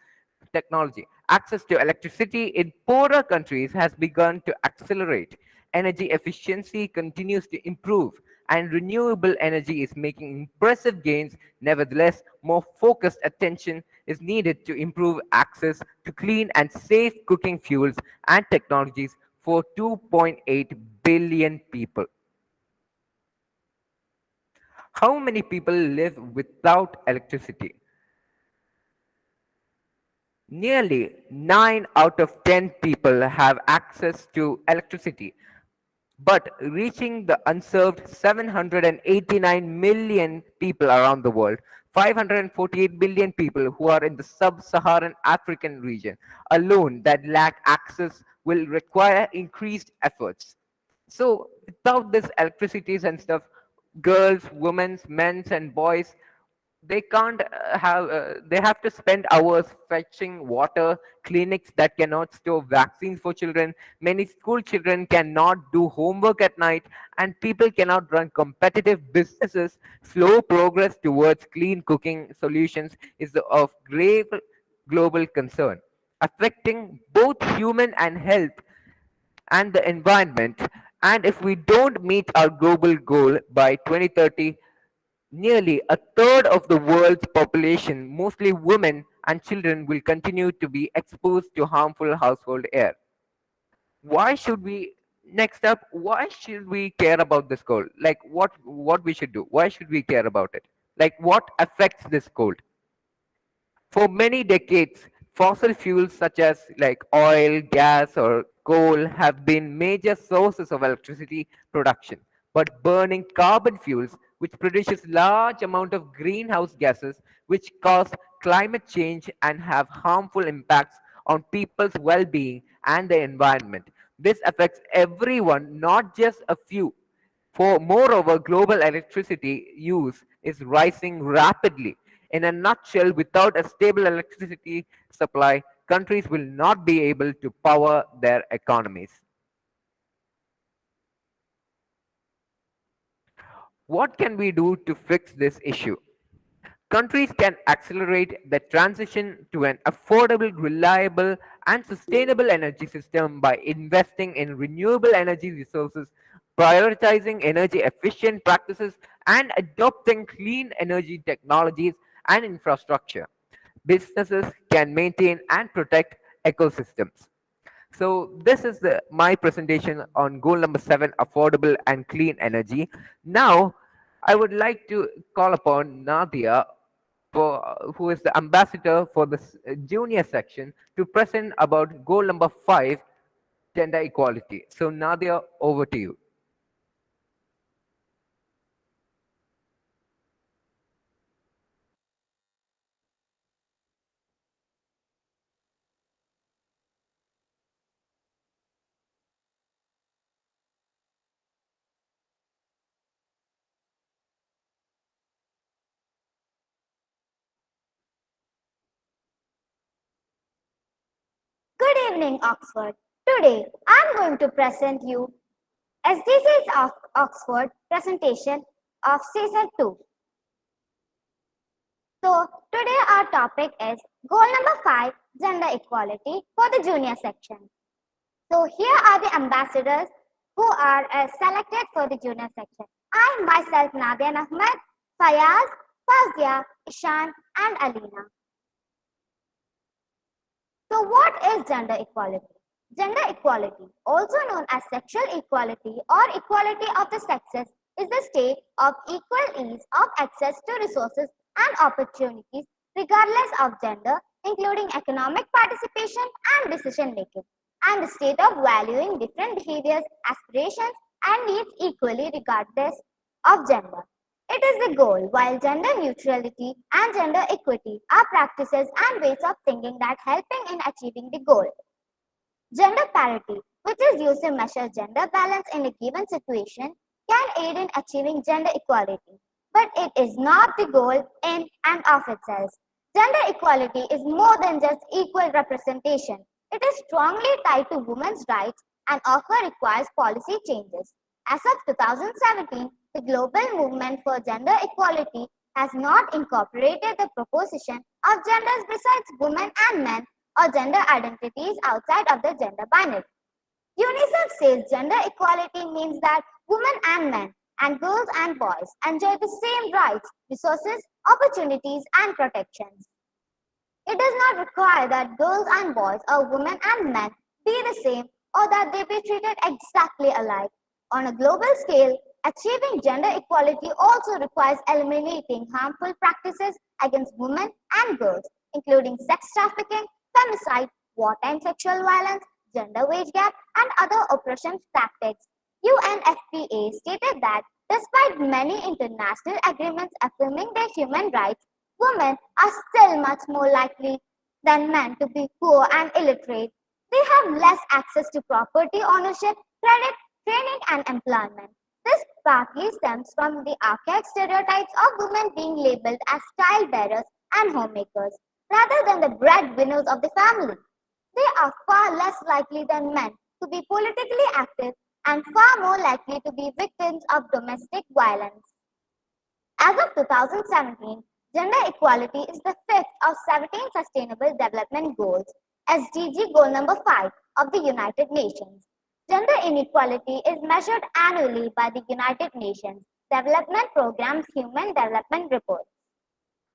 Access to electricity in poorer countries has begun to accelerate. Energy efficiency continues to improve, and renewable energy is making impressive gains. Nevertheless, more focused attention is needed to improve access to clean and safe cooking fuels and technologies for 2.8 billion people. How many people live without electricity? Nearly 9 out of 10 people have access to electricity, but reaching the unserved 789 million people around the world, 548 billion people who are in the sub-Saharan African region alone that lack access will require increased efforts. So without this electricities and stuff, girls, women, men and boys, they can't they have to spend hours fetching water, clinics that cannot store vaccines for children, many school children cannot do homework at night, and people cannot run competitive businesses. Slow progress towards clean cooking solutions is of grave global concern, affecting both human and health and the environment. And if we don't meet our global goal by 2030, nearly a third of the world's population, mostly women and children, will continue to be exposed to harmful household air. Why should we, next up, why should we care about this goal? Like what we should do? Why should we care about it? Like what affects this goal? For many decades, fossil fuels such as like oil, gas, or coal have been major sources of electricity production. but burning carbon fuels, which produces large amount of greenhouse gases, which cause climate change and have harmful impacts on people's well-being and the environment. This affects everyone, not just a few. For moreover, global electricity use is rising rapidly. In a nutshell, without a stable electricity supply, countries will not be able to power their economies. What can we do to fix this issue? Countries can accelerate the transition to an affordable, reliable, and sustainable energy system by investing in renewable energy resources, prioritizing energy efficient practices, and adopting clean energy technologies and infrastructure. Businesses can maintain and protect ecosystems. So this is my presentation on goal number 7, affordable and clean energy. Now, I would like to call upon Nadia, who is the ambassador for the junior section, to present about goal number 5, gender equality. So Nadia, over to you. Good evening, Oxford. Today, I'm going to present you SDGs of Oxford presentation of Season 2. So, today our topic is goal number 5, gender equality for the junior section. So, here are the ambassadors who are selected for the junior section. I myself, Nadia Ahmed, Fayaz, Fazia, Ishan, and Alina. So what is gender equality? Gender equality, also known as sexual equality or equality of the sexes, is the state of equal ease of access to resources and opportunities regardless of gender, including economic participation and decision making, and the state of valuing different behaviors, aspirations, and needs equally regardless of gender. It is the goal, while gender neutrality and gender equity are practices and ways of thinking that helping in achieving the goal. Gender parity, which is used to measure gender balance in a given situation, can aid in achieving gender equality, but it is not the goal in and of itself. Gender equality is more than just equal representation. It is strongly tied to women's rights and often requires policy changes. As of 2017, the global movement for gender equality has not incorporated the proposition of genders besides women and men or gender identities outside of the gender binary. UNICEF says gender equality means that women and men and girls and boys enjoy the same rights, resources, opportunities, and protections. It does not require that girls and boys or women and men be the same or that they be treated exactly alike. On a global scale, achieving gender equality also requires eliminating harmful practices against women and girls, including sex trafficking, femicide, wartime sexual violence, gender wage gap, and other oppression tactics. UNFPA stated that despite many international agreements affirming their human rights, women are still much more likely than men to be poor and illiterate. They have less access to property ownership, credit, training, and employment. This partly stems from the archaic stereotypes of women being labeled as child bearers and homemakers, rather than the breadwinners of the family. They are far less likely than men to be politically active and far more likely to be victims of domestic violence. As of 2017, gender equality is the fifth of 17 Sustainable Development Goals, SDG goal number 5 of the United Nations. Gender inequality is measured annually by the United Nations Development Programme's Human Development Report.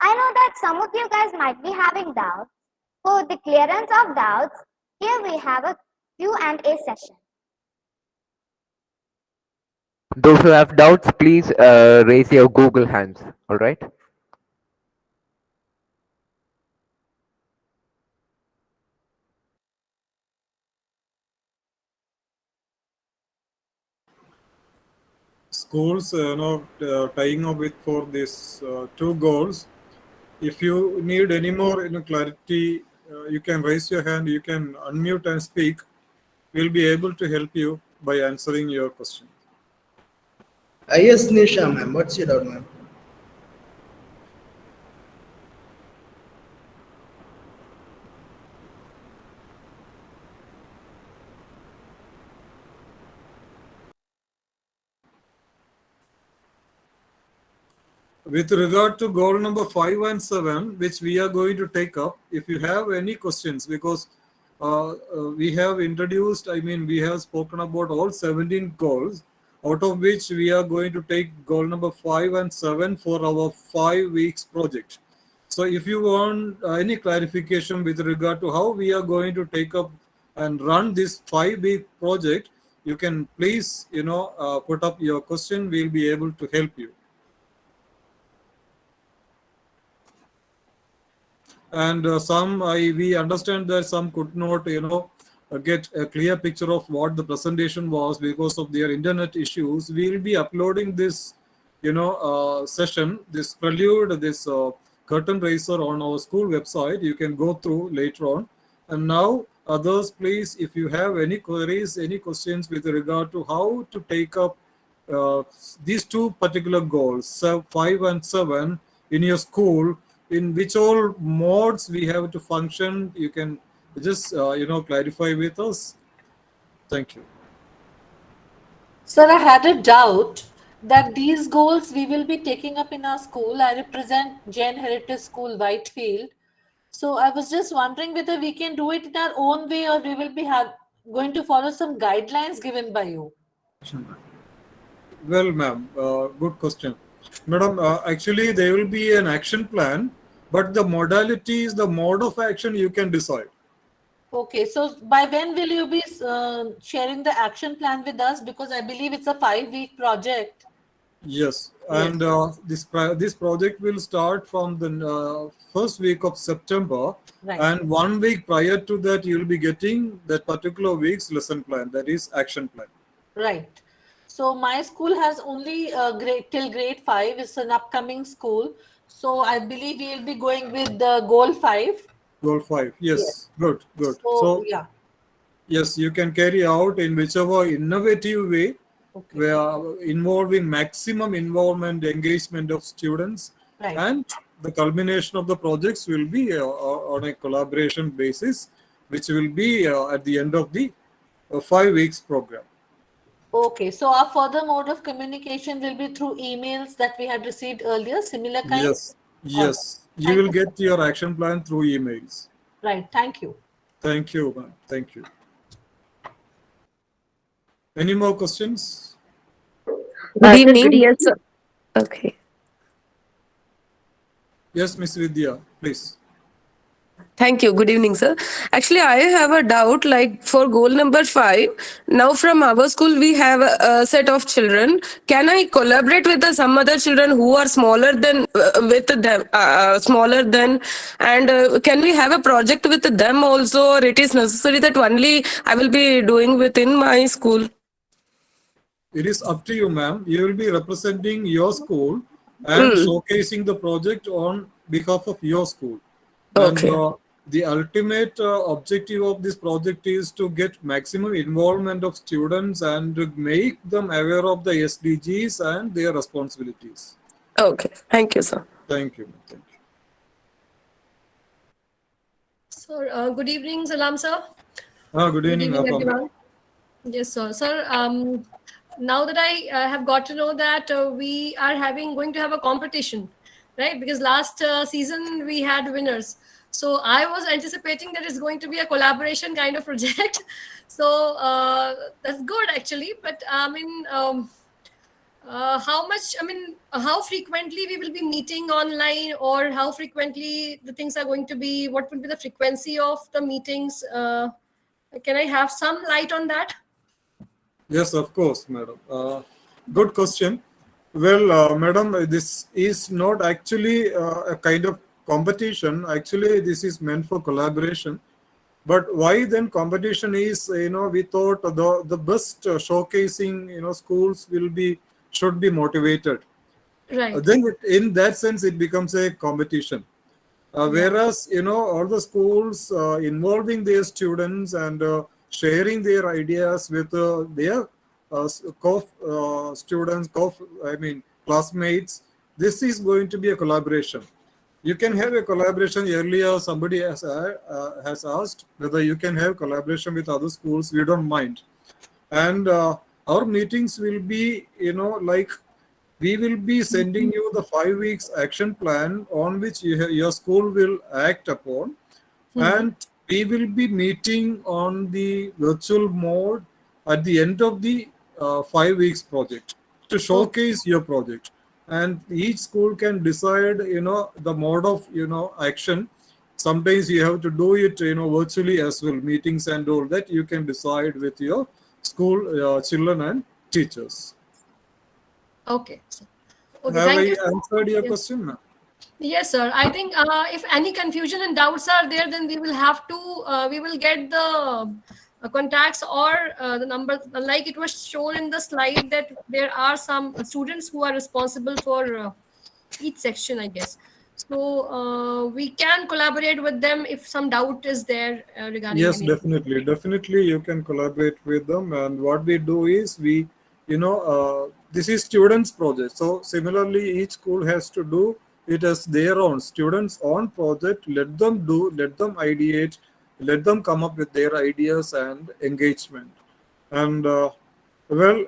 I know that some of you guys might be having doubts. For the clearance of doubts, here we have a Q&A session. Those who have doubts, please raise your Google hands. All right. schools, tying up with for these two goals. If you need any more clarity, you can raise your hand. You can unmute and speak. We'll be able to help you by answering your question. Yes, Nisha, ma'am. What's your doubt, ma'am? With regard to goal number 5 and 7, which we are going to take up, if you have any questions, because we have introduced, we have spoken about all 17 goals, out of which we are going to take goal number 5 and 7 for our 5 weeks project. So if you want any clarification with regard to how we are going to take up and run this 5-week project, you can please, put up your question. We'll be able to help you. And we understand that some could not get a clear picture of what the presentation was because of their internet issues. We will be uploading this session, this prelude, this curtain raiser on our school website. You can go through later on. And now others, please, if you have any queries, any questions with regard to how to take up these two particular goals, 5 and 7, in your school, in which all modes we have to function, you can just clarify with us. Thank you. Sir, I had a doubt that these goals we will be taking up in our school. I represent Jain Heritage School, Whitefield. So I was just wondering whether we can do it in our own way or we will be going to follow some guidelines given by you. Well, ma'am, good question. Madam, actually there will be an action plan, but the modalities, the mode of action you can decide. Okay, so by when will you be sharing the action plan with us? Because I believe it's a 5-week project. Yes, and this project will start from the first week of September, Right. And 1 week prior to that, you'll be getting that particular week's lesson plan, that is action plan. Right. So my school has only till grade 5. It's an upcoming school. So I believe we'll be going with the goal 5. Goal 5, yes. Good. So yeah. Yes, you can carry out in whichever innovative way, Okay. we are involving maximum involvement, engagement of students, Right. and the culmination of the projects will be on a collaboration basis, which will be at the end of the 5 weeks program. Okay, so our further mode of communication will be through emails that we had received earlier, similar kind? Yes. Right. You will get your action plan through emails. Right, thank you. Thank you, ma'am. Thank you. Any more questions? Good evening. Yes, sir. Okay. Yes, Miss Vidya, please. Thank you. Good evening, sir. Actually, I have a doubt like for goal number 5. Now, from our school, we have a set of children. Can I collaborate with some other children who are smaller than and can we have a project with them also, or it is necessary that only I will be doing within my school? It is up to you, ma'am. You will be representing your school and showcasing the project on behalf of your school. Okay. And the ultimate objective of this project is to get maximum involvement of students and to make them aware of the SDGs and their responsibilities. Okay. Thank you, sir. Thank you. Thank you. Sir, good evening, Salam sir. Good evening, everyone. Yes, sir. Sir, now that I have got to know that we are going to have a competition, right? Because last season we had winners. So I was anticipating that it's going to be a collaboration kind of project. So that's good actually. But how frequently we will be meeting online, or how frequently the things are going to be, what will be the frequency of the meetings? Can I have some light on that? Yes, of course, madam. Good question. Well, madam, this is not actually a kind of competition. Actually, this is meant for collaboration. But why then competition is, we thought the best showcasing, schools will be should be motivated. Right. Then in that sense, it becomes a competition. Whereas, all the schools involving their students and sharing their ideas with their students, classmates, this is going to be a collaboration. You can have a collaboration. Earlier, somebody has asked whether you can have collaboration with other schools. We don't mind. And our meetings will be, like, we will be sending you the 5 weeks action plan on which your school will act upon. And we will be meeting on the virtual mode at the end of the 5 weeks project to showcase your project. And each school can decide, the mode of, action. Sometimes you have to do it, virtually as well, meetings and all that. You can decide with your school children and teachers. Okay. Okay. Have Thank I you. answered your question, ma'am? Yes, sir. I think if any confusion and doubts are there, then we will have to, we will get the contacts or the number, like it was shown in the slide that there are some students who are responsible for each section, I guess. So we can collaborate with them if some doubt is there regarding Yes, anything. definitely. Definitely, you can collaborate with them. And what we do is this is students' project. So similarly, each school has to do it as their own students' own project. Let them ideate, let them come up with their ideas and engagement. And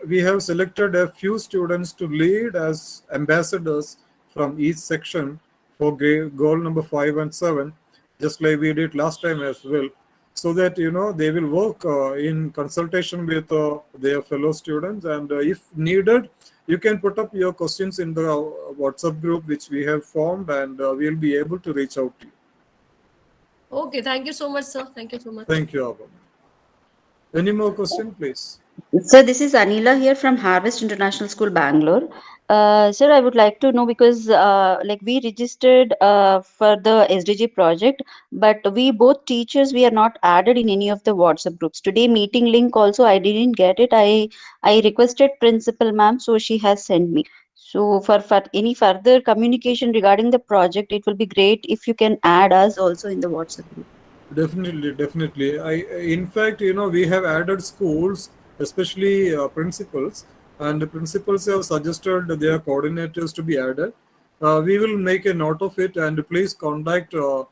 we have selected a few students to lead as ambassadors from each section for goal number 5 and 7, just like we did last time as well, so that they will work in consultation with their fellow students. And if needed, you can put up your questions in the WhatsApp group which we have formed, and we'll be able to reach out to you. Okay, thank you so much, sir. Thank you so much. Thank you, Abha. Any more question, please? So this is Anila here from Harvest International School, Bangalore. Sir, I would like to know, because like we registered for the SDG project, but we both teachers, we are not added in any of the WhatsApp groups. Today meeting link also I didn't get it. I requested principal ma'am, so she has sent me. So for any further communication regarding the project, it will be great if you can add us also in the WhatsApp group. Definitely. In fact, we have added schools, especially principals, and the principals have suggested their coordinators to be added. We will make a note of it, and please contact our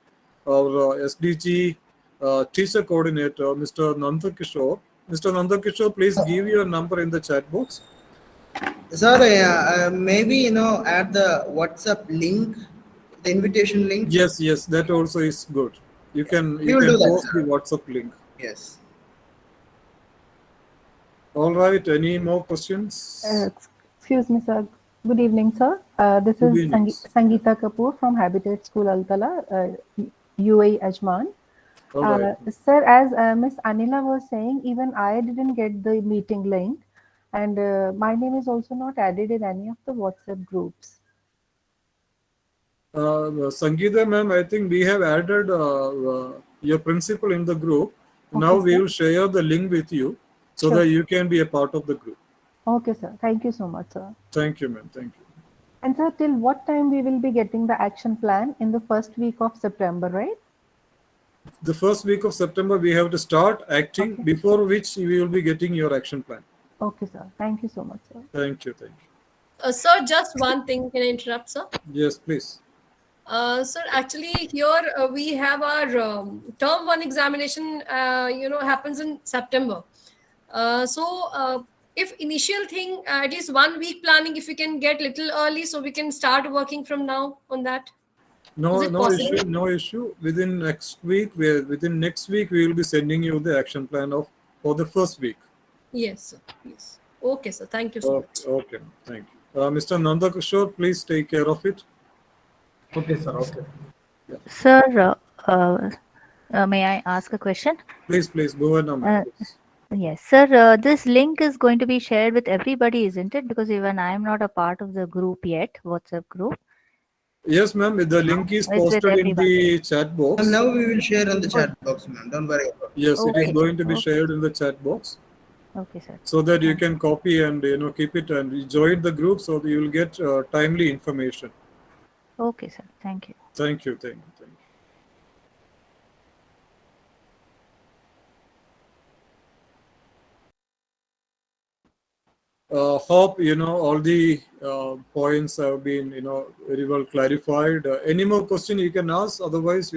SDG teacher coordinator, Mr. Nandakishore. Mr. Nandakishore, please give your number in the chat box. Sir, maybe add the WhatsApp link, the invitation link. Yes, that also is good. You can post the WhatsApp link. Yes. All right. Any more questions? Excuse me, sir. Good evening, sir. This is Sangeeta Kapoor from Habitat School, Altala, UAE, Ajman. Right. Sir, as Miss Anila was saying, even I didn't get the meeting link, and my name is also not added in any of the WhatsApp groups. Sangeeta ma'am, I think we have added your principal in the group. Okay, now we sir. will share the link with you so Sure. that you can be a part of the group. Okay, sir. Thank you so much, sir. Thank you, ma'am. Thank you. And sir, till what time we will be getting the action plan? In the first week of September, right? The first week of September, we have to start acting, before which we will be getting your action plan. Okay, sir. Thank you so much, sir. Thank you. Sir, just one thing. Can I interrupt, sir? Yes, please. Sir, actually here we have our term 1 examination, happens in September. So if initial thing, at least 1 week planning, if we can get little early, so we can start working from now on that. No possible? issue. No issue. Within next week, we will be sending you the action plan for the first week. Yes, sir. Yes. Okay, sir. Thank you so much. Okay. Thank you. Mr. Nandakishore, please take care of it. Okay, sir. Okay. Yeah. Sir, may I ask a question? Please, go ahead, ma'am. Yes, sir. This link is going to be shared with everybody, isn't it? Because even I am not a part of the group yet, WhatsApp group. Yes, ma'am. The link is posted in the chat box. Now we will share on the chat box, ma'am. Don't worry about it. Yes, it is going to be shared in the chat box. Okay, sir. so that you Thank can copy and keep it and join the group so that you will get timely information. you. Okay, sir. Thank you. Thank you, thank you, thank you. Hope all the points have been very well clarified. Any more question you can ask? Otherwise,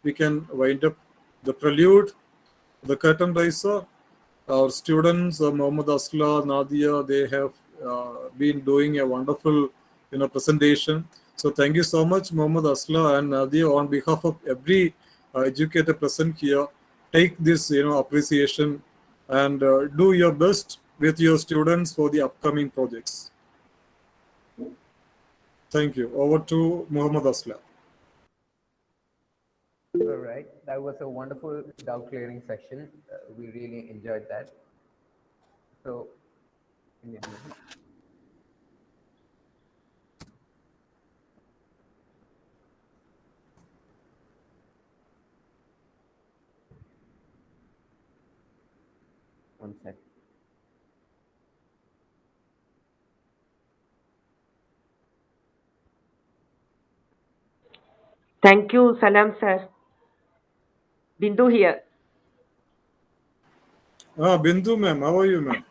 we can wind up the prelude, the curtain raiser. Our students, Mohammad Asla, Nadia, they have been doing a wonderful presentation. So thank you so much, Mohammad Asla and Nadia, on behalf of every educator present here. Take this appreciation and do your best with your students for the upcoming projects. Thank you. Over to Muhammad Aslam. All right, that was a wonderful doubt clearing session. We really enjoyed that. So, give me a minute. One sec. Thank you, Salam sir. Bindu here. Bindu ma'am, how are you ma'am?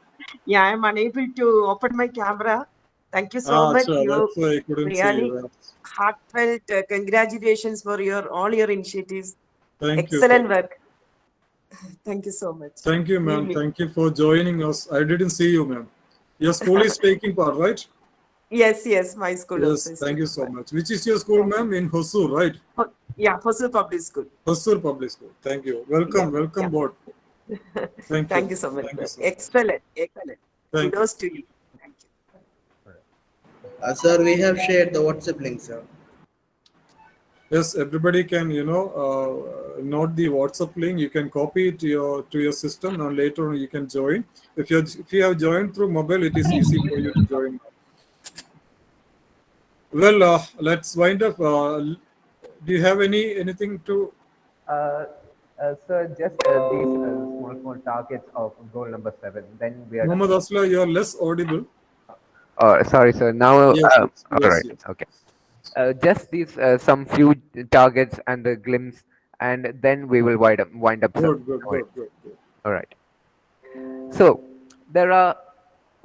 Yeah, I'm unable to open my camera. Thank you so much. Sure, You that's why I couldn't see really you. heartfelt congratulations for all your initiatives. Thank you. Excellent work. Thank you so much. Thank you, Good ma'am. evening. Thank you for joining us. I didn't see you, ma'am. Your school is taking part, right? Yes, my school also Yes, is thank you taking so part. much. Which is your school, ma'am? In Hosur, right? Yeah, Hosur Public School. Hosur Public School. Thank you. Welcome, welcome board. Thank you. Thank you so much. Thank you so much. Excellent, excellent. Thank you. Kudos to you. Thank you. Sir, we have shared the WhatsApp link, sir. Yes, everybody can note the WhatsApp link. You can copy it to your system, and later on you can join. If you have joined through mobile, it is easy for you to join. Well, let's wind up. Do you have anything to? Sir, just these small targets of goal number 7. Then we are done. Muhammad Asla, you are less audible. Sorry, sir. Now, Yes, all right, okay. Just these some few targets and the glimpse, and then we will wind up. Sir. Good. All right. So there are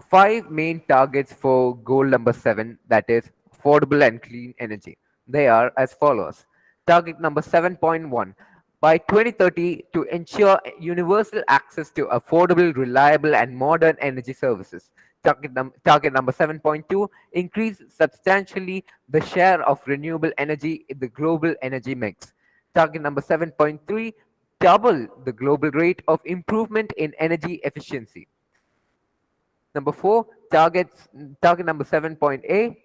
5 main targets for goal number 7, that is affordable and clean energy. They are as follows. Target number 7.1, by 2030 to ensure universal access to affordable, reliable and modern energy services. Target number 7.2, increase substantially the share of renewable energy in the global energy mix. Target number 7.3, double the global rate of improvement in energy efficiency. Number 4, target number 7.A,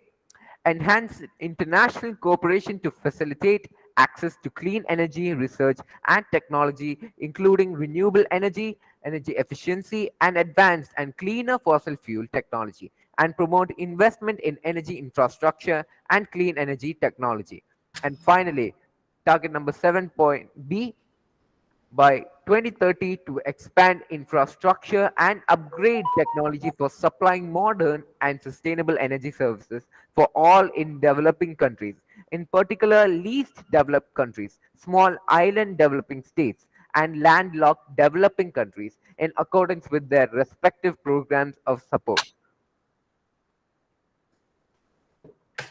enhance international cooperation to facilitate access to clean energy research and technology, including renewable energy, energy efficiency, and advanced and cleaner fossil fuel technology, and promote investment in energy infrastructure and clean energy technology. And finally, target number 7.B, by 2030 to expand infrastructure and upgrade technology for supplying modern and sustainable energy services for all in developing countries, in particular least developed countries, small island developing states, and landlocked developing countries in accordance with their respective programs of support.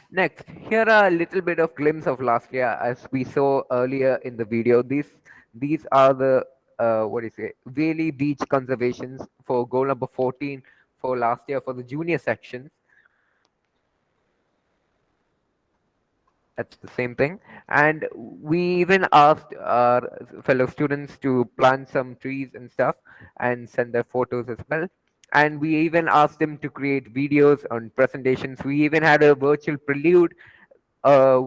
Next, here are a little bit of glimpse of last year, as we saw earlier in the video. These are the what do you say, Valley Beach conservations for goal number 14 for last year for the junior sections. That's the same thing. And we even asked our fellow students to plant some trees and stuff and send their photos as well. And we even asked them to create videos on presentations. We even had a virtual prelude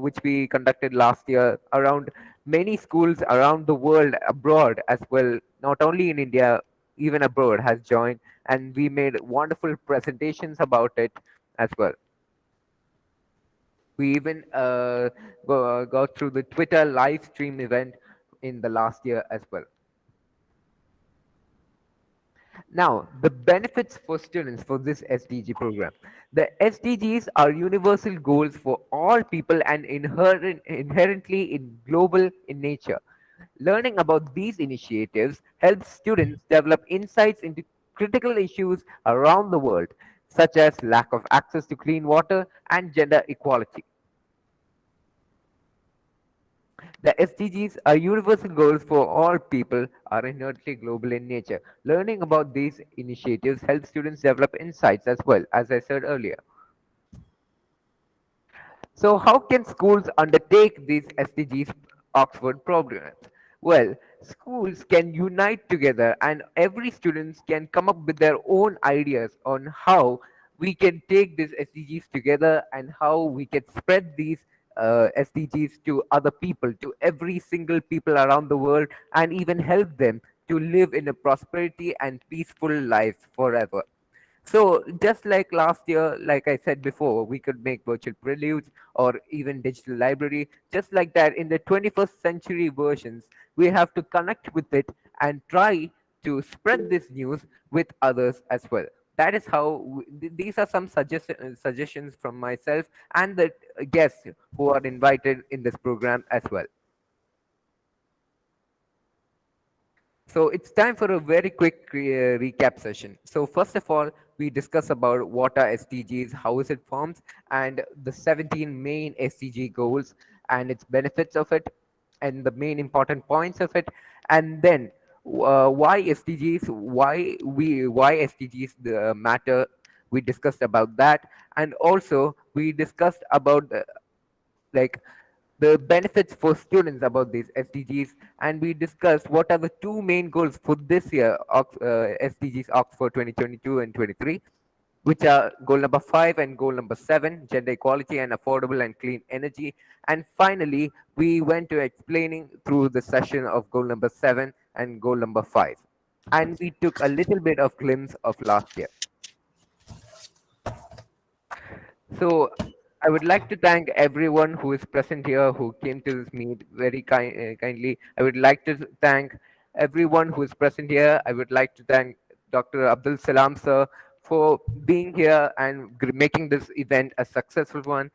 which we conducted last year around many schools around the world, abroad as well, not only in India, even abroad has joined, and we made wonderful presentations about it as well. We even got through the Twitter live stream event in the last year as well. Now, the benefits for students for this SDG program. The SDGs are universal goals for all people and inherently in global in nature. Learning about these initiatives helps students develop insights into critical issues around the world, such as lack of access to clean water and gender equality. The SDGs are universal goals for all people, are inherently global in nature. Learning about these initiatives helps students develop insights as well, as I said earlier. So, how can schools undertake these SDGs Oxford programs? Well, schools can unite together and every student can come up with their own ideas on how we can take these SDGs together and how we can spread these SDGs to other people, to every single people around the world, and even help them to live in a prosperity and peaceful life forever. So just like last year, like I said before, we could make virtual preludes or even digital library. Just like that, in the 21st century versions, we have to connect with it and try to spread this news with others as well. That is how these are some suggestions from myself and the guests who are invited in this program as well. So it's time for a very quick recap session. So first of all, we discuss about what are SDGs, how is it formed, and the 17 main SDG goals and its benefits of it, and the main important points of it, and then why SDGs, why SDGs matter. We discussed about that, and also we discussed about like the benefits for students about these SDGs, and we discussed what are the two main goals for this year of SDGs Oxford 2022 and 23, which are goal number 5 and goal number 7, gender equality and affordable and clean energy. And finally, we went to explaining through the session of goal number 7 and goal number 5. And we took a little bit of glimpse of last year. So I would like to thank everyone who is present here, who came to this meet very kindly. I would like to thank everyone who is present here. I would like to thank Dr. Abdul Salam sir for being here and making this event a successful one,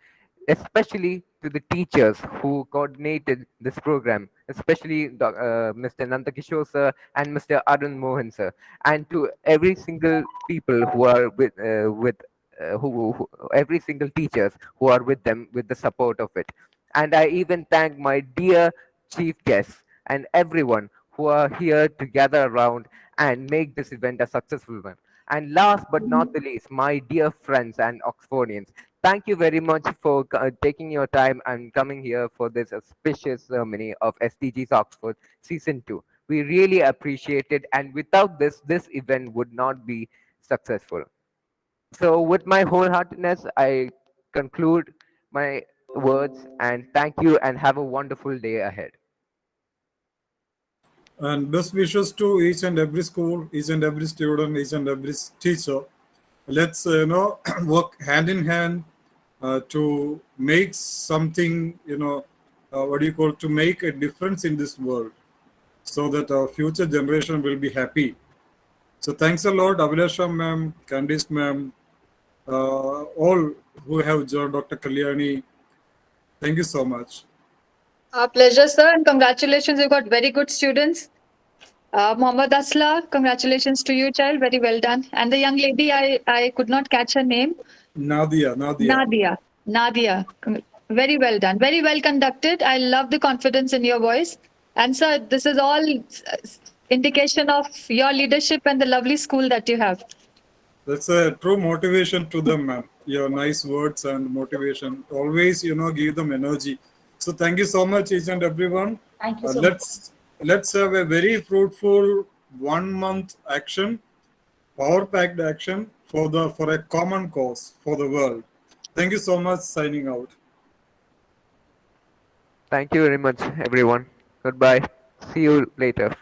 especially to the teachers who coordinated this program, especially Mr. Nandakishore sir and Mr. Arun Mohan sir, and to every single people who are who every single teachers who are with them with the support of it. And I even thank my dear chief guests and everyone who are here to gather around and make this event a successful one. And last but not the least, my dear friends and Oxfordians, thank you very much for taking your time and coming here for this auspicious ceremony of SDGs Oxford Season 2. We really appreciate it, and without this event would not be successful. So, with my wholeheartedness, I conclude my words and thank you and have a wonderful day ahead. And best wishes to each and every school, each and every student, each and every teacher. Let's work hand in hand to make something, what do you call, to make a difference in this world, so that our future generation will be happy. So thanks a lot, Abhilasha ma'am, Candice ma'am, all who have joined, Dr. Kalyani. Thank you so much. Our pleasure, sir, and congratulations. You got very good students. Mohammad Asla, congratulations to you, child. Very well done. And the young lady, I could not catch her name. Nadia. Nadia. Very well done. Very well conducted. I love the confidence in your voice. And sir, this is all indication of your leadership and the lovely school that you have. That's a true motivation to them, ma'am. Your nice words and motivation always, give them energy. So thank you so much, each and everyone. Thank you so much. Let's have a very fruitful 1 month action, power-packed action for a common cause for the world. Thank you so much. Signing out. Thank you very much, everyone. Goodbye. See you later.